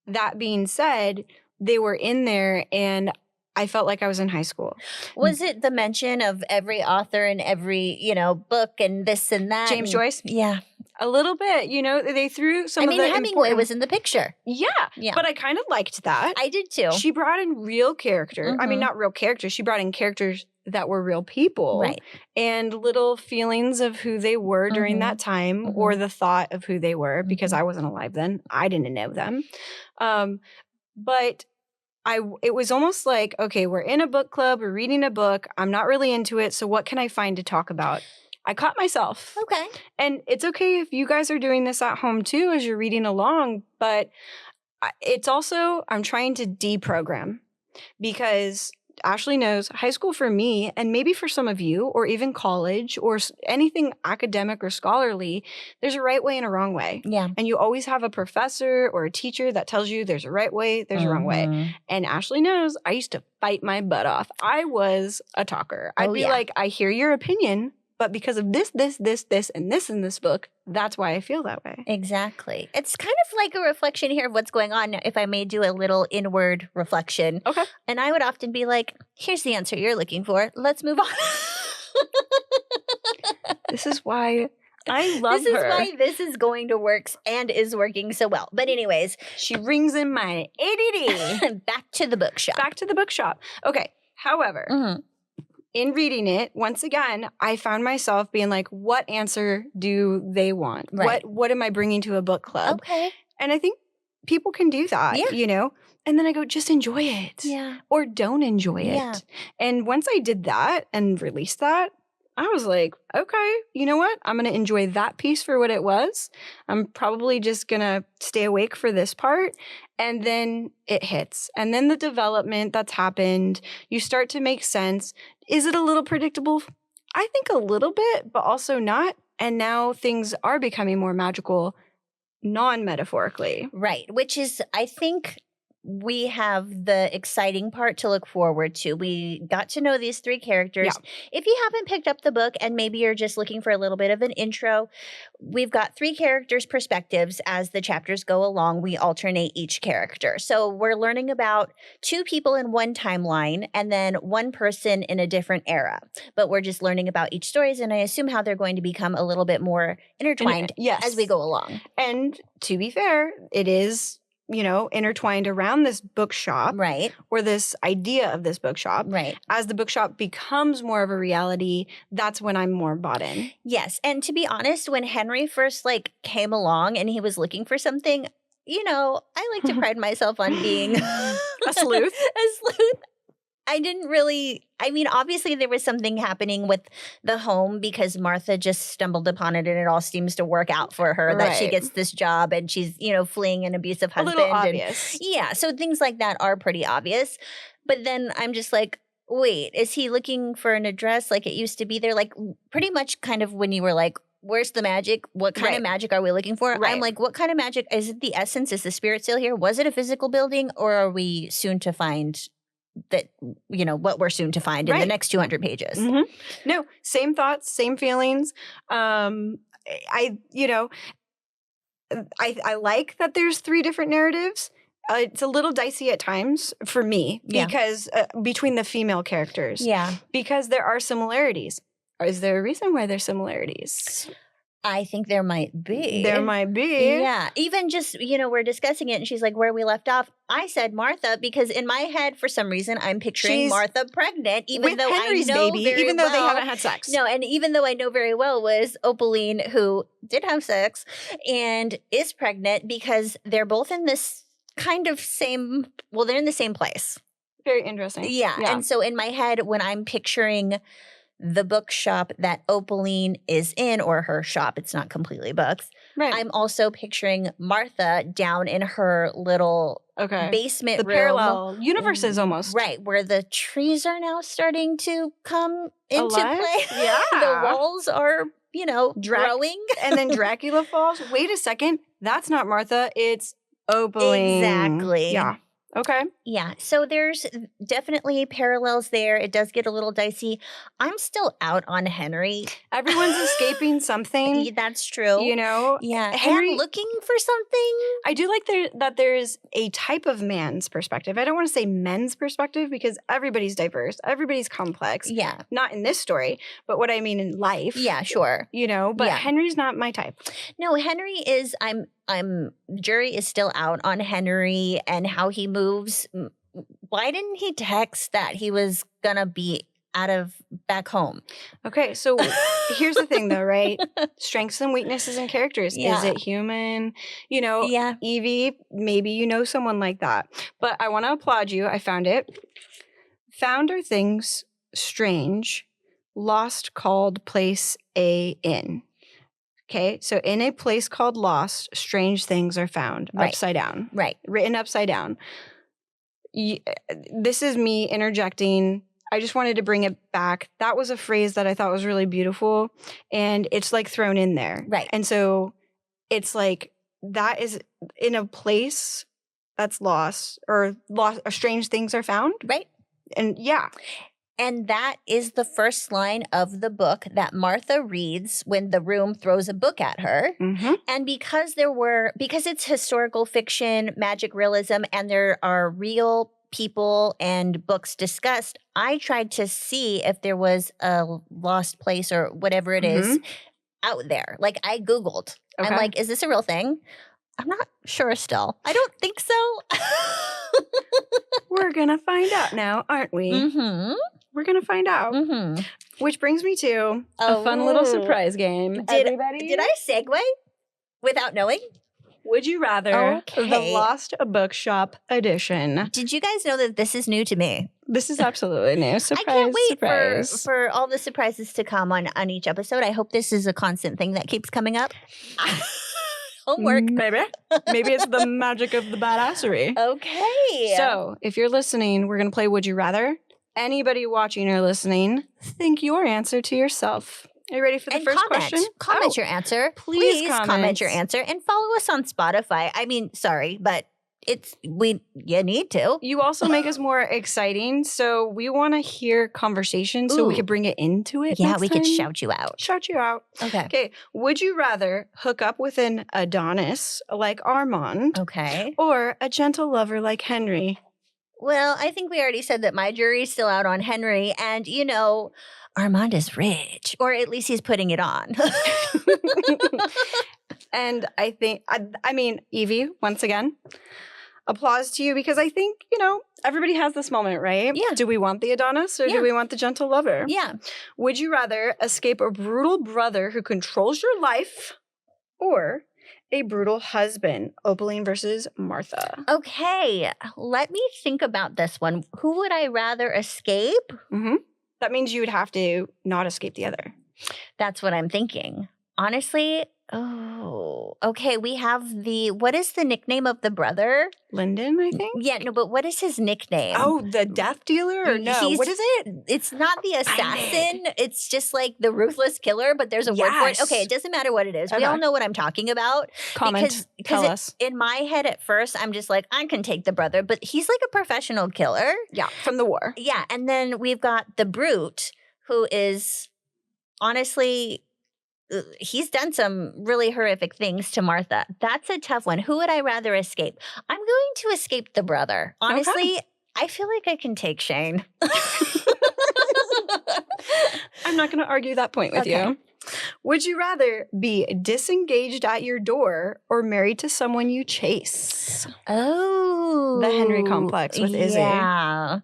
That being said, they were in there and I felt like I was in high school. Was it the mention of every author and every, book and this and that? James Joyce? Yeah. A little bit. They threw some of the Hemingway was in the picture. Yeah. But I kind of liked that. I did too. She brought in real character. I mean, not real characters. She brought in characters that were real people. Right. And little feelings of who they were during that time or the thought of who they were because I wasn't alive then. I didn't know them. But it was almost like, okay, we're in a book club, we're reading a book. I'm not really into it. So what can I find to talk about? I caught myself. Okay. And it's okay if you guys are doing this at home too as you're reading along. But it's also, I'm trying to deprogram because Ashley knows high school for me, and maybe for some of you, or even college, or anything academic or scholarly, there's a right way and a wrong way. Yeah. And you always have a professor or a teacher that tells you there's a right way, there's a wrong way. And Ashley knows I used to fight my butt off. I was a talker. I'd be like, I hear your opinion, but because of this, and this in this book, that's why I feel that way. Exactly. It's kind of like a reflection here of what's going on, if I may do a little inward reflection. Okay. And I would often be like, here's the answer you're looking for. Let's move on. This is why I love This her. is why this is going to work and is working so well. But anyways, She rings in my ADD. back to the bookshop. Back to the bookshop. Okay. However, Mhm. in reading it, once again, I found myself being like, what answer do they want? Right. What am I bringing to a book club? Okay. And I think people can do that, Yeah. you know? And then I go, just enjoy it. Yeah. Or don't enjoy it. Yeah. And once I did that and released that, I was like, okay, you know what? I'm going to enjoy that piece for what it was. I'm probably just going to stay awake for this part. And then it hits. And then the development that's happened, you start to make sense. Is it a little predictable? I think a little bit, but also not. And now things are becoming more magical, non-metaphorically. Right. Which is, I think we have the exciting part to look forward to. We got to know these three characters. Yeah. If you haven't picked up the book and maybe you're just looking for a little bit of an intro, we've got three characters' perspectives as the chapters go along. We alternate each character. So we're learning about two people in one timeline and then one person in a different era. But we're just learning about each stories, and I assume how they're going to become a little bit more intertwined Yes. as we go along. And to be fair, it is, you know, intertwined around this bookshop Right. or this idea of this bookshop. Right. As the bookshop becomes more of a reality, that's when I'm more bought in. Yes. And to be honest, when Henry first came along and he was looking for something, you know, I like to pride myself on being A sleuth. A sleuth. I didn't really, I mean, obviously there was something happening with the home because Martha just stumbled upon it and it all seems to work out for her that she Right. gets this job and she's, you know, fleeing an abusive A husband. little and obvious. yeah, so things like that are pretty obvious. But then I'm just like, wait, is he looking for an address like it used to be there? Like pretty much kind of when you were like, where's the magic? What kind Right. of magic are we looking for? Right. I'm like, what kind of magic? Is it the essence? Is the spirit still here? Was it a physical building, or are we soon to find that, you know, what we're soon to find in the Right. next 200 pages? Mhm. No, same thoughts, same feelings. You know, I like that there's three different narratives. It's a little dicey at times for me Yeah. because between the female characters, Yeah. because there are similarities. Is there a reason why there's similarities? I think there might be. There might be. Yeah. Even just, you know, we're discussing it and she's like, where we left off. I said Martha because in my head, for some reason, I'm picturing She's Martha pregnant, even with though Henry's I know baby, very even though they well- haven't had sex. No, and even though I know very well was Opaline, who did have sex and is pregnant, because they're both in this kind of same, well, they're in the same place. Very interesting. Yeah. And so in my head, when I'm picturing the bookshop that Opaline is in, or her shop, it's not completely books, right. I'm also picturing Martha down in her little Okay. basement The room. parallel universes almost. Right, where the trees are now starting to come into Alive? play. Yeah. The walls are, you know, Drac- growing. And then Dracula falls. Wait a second. That's not Martha. It's Opaline. Exactly. Yeah. Okay. Yeah, so there's definitely parallels there. It does get a little dicey. I'm still out on Henry. Everyone's escaping something. That's true. You know? Yeah, Henry- and looking for something. I do like that there is a type of man's perspective. I don't want to say men's perspective because everybody's diverse. Everybody's complex. Yeah, Not in this story, but what I mean in life. yeah, sure. You know, but Yeah. Henry's not my type. No, Henry is. Jury is still out on Henry and how he moves. Why didn't he text that he was gonna be back home? Okay, so here's the thing though, right? Strengths and weaknesses in characters. Yeah. Is it human? You know, Yeah. Evie, maybe you know someone like that. But I want to applaud you. I found it. Found are things strange, lost called place a inn. Okay, so in a place called Lost, strange things are found Right. upside down, Right. written upside down. This is me interjecting. I just wanted to bring it back. That was a phrase that I thought was really beautiful, and it's like thrown in there. Right. And so it's like that is in a place that's lost, or strange things are found. Right. And yeah, And that is the first line of the book that Martha reads when the room throws a book at her. Mm-hmm. And because it's historical fiction, magic realism, and there are real people and books discussed, I tried to see if there was a lost place or whatever it is out there. Like I Googled. Okay. I'm like, is this a real thing? I'm not sure still. I don't think so. We're going to find out now, aren't we? Mm-hmm. We're going to find out. Mm-hmm. Which brings me to a fun little surprise game. Everybody, Did I segue without knowing? would you rather Okay. the Last Bookshop edition? Did you guys know that this is new to me? This is absolutely new. Surprise, I can't wait surprise. for all the surprises to come on each episode. I hope this is a constant thing that keeps coming up. Homework. Maybe. Maybe it's the magic of the badassery. Okay. So, if you're listening, we're going to play Would You Rather. Anybody watching or listening, think your answer to yourself. Are you ready for the and first comment. question? Comment your answer. please comment comment. your answer and follow us on Spotify. I mean, sorry, but you need to. You also make us more exciting, so we want to hear conversation so we Ooh. can bring it into it. Yeah, next we could time. shout you out. Shout you out. Okay. Okay, would you rather hook up with an Adonis like Armand Okay. or a gentle lover like Henry? Well, I think we already said that my jury's still out on Henry, and Armand is rich, or at least he's putting it on. And I think, I mean, Evie, once again, applause to you because I think, everybody has this moment, right? Yeah. Do we want the Adonis or Yeah. do we want the gentle lover? Yeah. Would you rather escape a brutal brother who controls your life or a brutal husband? Opaline versus Martha. Okay, let me think about this one. Who would I rather escape? Mm-hmm. That means you would have to not escape the other. That's what I'm thinking. Honestly, okay, we have what is the nickname of the brother? Lyndon, I think? Yeah, no, but what is his nickname? Oh, the death dealer? Or no? What What is is it? It's not the assassin. It's just like the ruthless killer, but there's a word for it. Yes. Okay, it doesn't matter what it is. We Okay. all know what I'm talking about. Comment. Because Tell us. in my head at first, I'm just like, I can take the brother, but he's like a professional killer. Yeah, from the war. Yeah, and then we've got the brute, who is honestly, he's done some really horrific things to Martha. That's a tough one. Who would I rather escape? I'm going to escape the brother. Honestly, I feel like I can take Shane. I'm not going to argue that point with Okay. you. Would you rather be disengaged at your door or married to someone you chase? Oh. The Henry complex with Izzy. Yeah.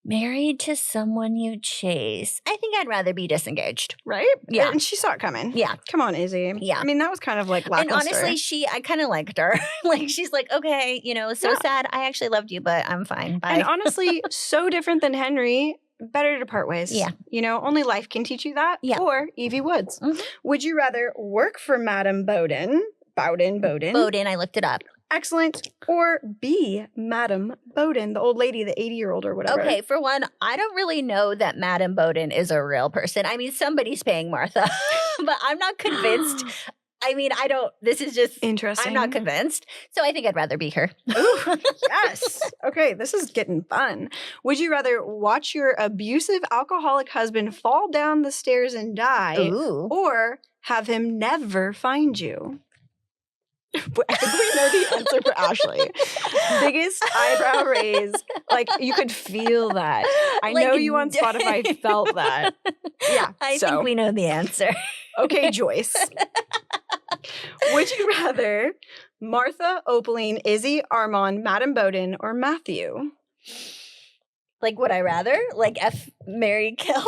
Married to someone you chase. I think I'd rather be disengaged. Right? Yeah. And she saw it coming. Yeah. Come on, Izzy. Yeah. I mean, that was kind of like And lackluster. honestly, I kind of liked her. Like, she's like, okay, so Yeah. sad. I actually loved you, but I'm fine. Bye. And honestly, so different than Henry. Better to part ways. Yeah. Only life can teach you that. Yeah. Or Evie Woods. Mhm. Would you rather work for Madame Bowden? Bowden. Bowden, I looked it up. Excellent. Or be Madame Bowden, the old lady, the 80-year-old or whatever. Okay, for one, I don't really know that Madame Bowden is a real person. I mean, somebody's paying Martha, but I'm not convinced. I mean, this is just, Interesting. I'm not convinced. So I think I'd rather be her. Ooh, yes. Okay, this is getting fun. Would you rather watch your abusive alcoholic husband fall down the stairs and die Ooh. or have him never find you? I think we know the answer for Ashley. Biggest eyebrow raise. Like, you could feel that. I know Like, you on Spotify felt that. Yeah, I so. think we know the answer. Okay, Joyce. Would you rather Martha, Opaline, Izzy, Armand, Madame Bowden, or Matthew? Like, would I rather? Like, F, marry, kill?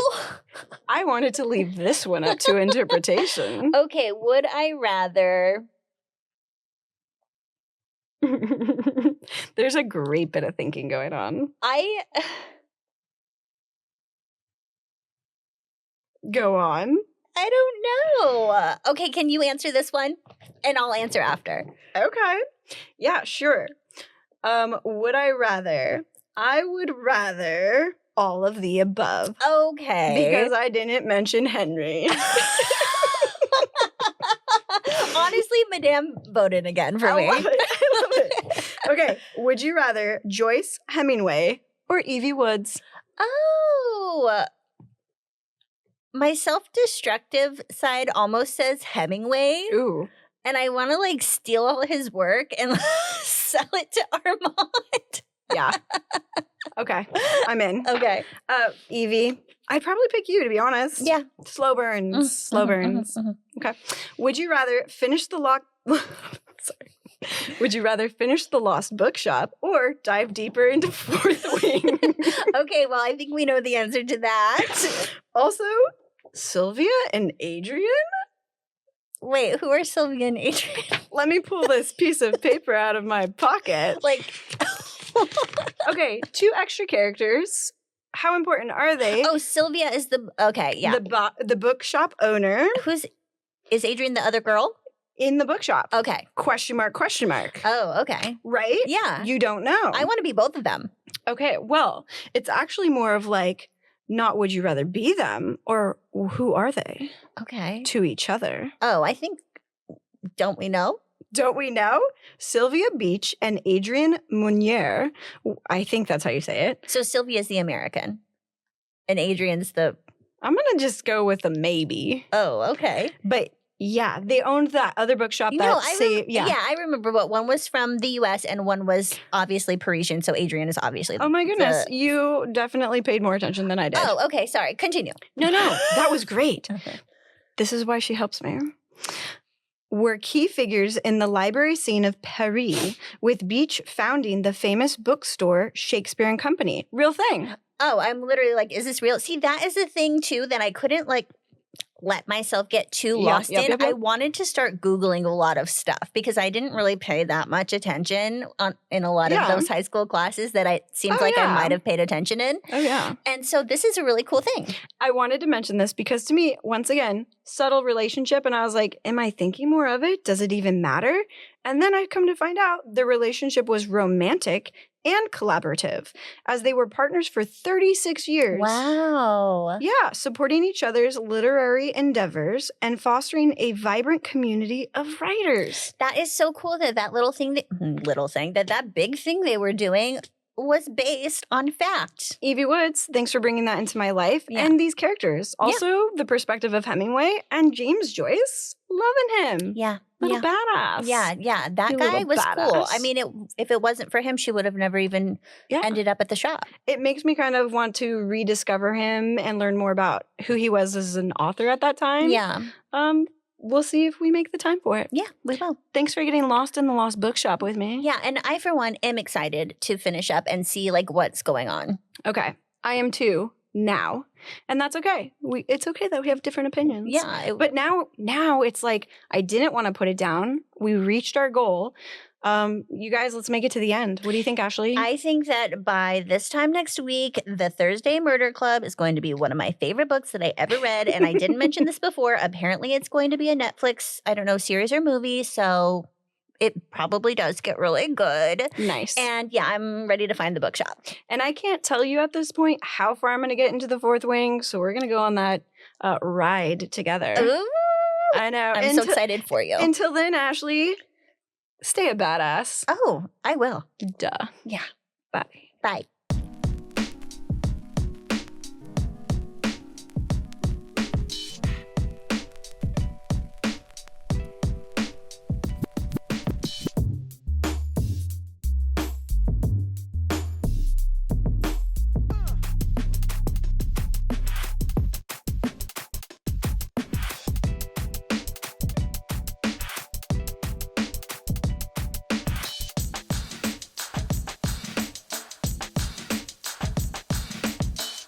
I wanted to leave this one up to interpretation. Okay, would I rather? There's a great bit of thinking going on. Go on. I don't know. Okay, can you answer this one? And I'll answer after. Okay. Yeah, sure. Would I rather? I would rather all of the above. Okay. Because I didn't mention Henry. Honestly, Madame Bowden again for me. I love it. Okay. Would you rather Joyce Hemingway or Evie Woods? Oh, my self-destructive side almost says Hemingway. Ooh. And I want to like steal all his work and sell it to Armand. Yeah. Okay. I'm in. Okay. Evie, I'd probably pick you, to be honest. Yeah. Slow burns. Slow burns. Okay. Would you rather finish the Sorry. Would you rather finish the Lost Bookshop or dive deeper into Fourth Wing? Okay, well, I think we know the answer to that. Also, Sylvia and Adrian? Wait, who are Sylvia and Adrian? Let me pull this piece of paper out of my pocket. Like, Okay, 2 extra characters. How important are they? oh, Sylvia is okay, yeah. The bookshop owner Is Adrian the other girl? in the bookshop. Okay. Question mark, question mark. Oh, okay. Right? Yeah. You don't know. I want to be both of them. Okay, well, it's actually more of like, not would you rather be them, or who are they Okay. to each other? Oh, I think, don't we know? Don't we know? Sylvia Beach and Adrian Munier. I think that's how you say it. So Sylvia's the American and Adrian's the, I'm going to just go with a maybe. oh, okay. But yeah, they owned that other bookshop No, that yeah, I remember, but one was from the U.S. and one was obviously Parisian, so Adrian is obviously Oh my goodness, you definitely paid more attention than I did. Oh, okay, sorry. Continue. No, that was great. Okay. This is why she helps me. Were key figures in the library scene of Paris, with Beach founding the famous bookstore Shakespeare and Company. Real thing. Oh, I'm literally like, is this real? See, that is the thing too that I couldn't like let myself get too lost in. Yep. I wanted to start Googling a lot of stuff because I didn't really pay that much attention in a lot of those high school classes that it seems I might have paid attention in. Oh, yeah. And so this is a really cool thing. I wanted to mention this because to me, once again, subtle relationship. And I was like, am I thinking more of it? Does it even matter? And then I come to find out the relationship was romantic and collaborative, as they were partners for 36 years. Wow. Yeah, supporting each other's literary endeavors and fostering a vibrant community of writers. That is so cool that that that big thing they were doing was based on fact. Evie Woods, thanks for bringing that into my life. Yeah. And these characters. Also, the perspective of Hemingway and James Joyce. Loving him. Yeah. Little badass. Yeah. That You guy little was cool. badass. I mean, if it wasn't for him, she would have never even ended up at the shop. It makes me kind of want to rediscover him and learn more about who he was as an author at that time. Yeah. We'll see if we make the time for it. Yeah, we will. Thanks for getting lost in the Lost Bookshop with me. Yeah, and I, for one, am excited to finish up and see, like, what's going on. Okay. I am too now. And that's okay. It's okay that we have different opinions. Yeah. But now it's like, I didn't want to put it down. We reached our goal. You guys, let's make it to the end. What do you think, Ashley? I think that by this time next week, The Thursday Murder Club is going to be one of my favorite books that I ever read. And I didn't mention this before. Apparently, it's going to be a Netflix, series or movie. So it probably does get really good. Nice. And yeah, I'm ready to find the bookshop. And I can't tell you at this point how far I'm going to get into the Fourth Wing. So we're going to go on that ride together. Ooh, I know. I'm so excited for you. Until then, Ashley, stay a badass. Oh, I will. Duh. Yeah. Bye. Bye.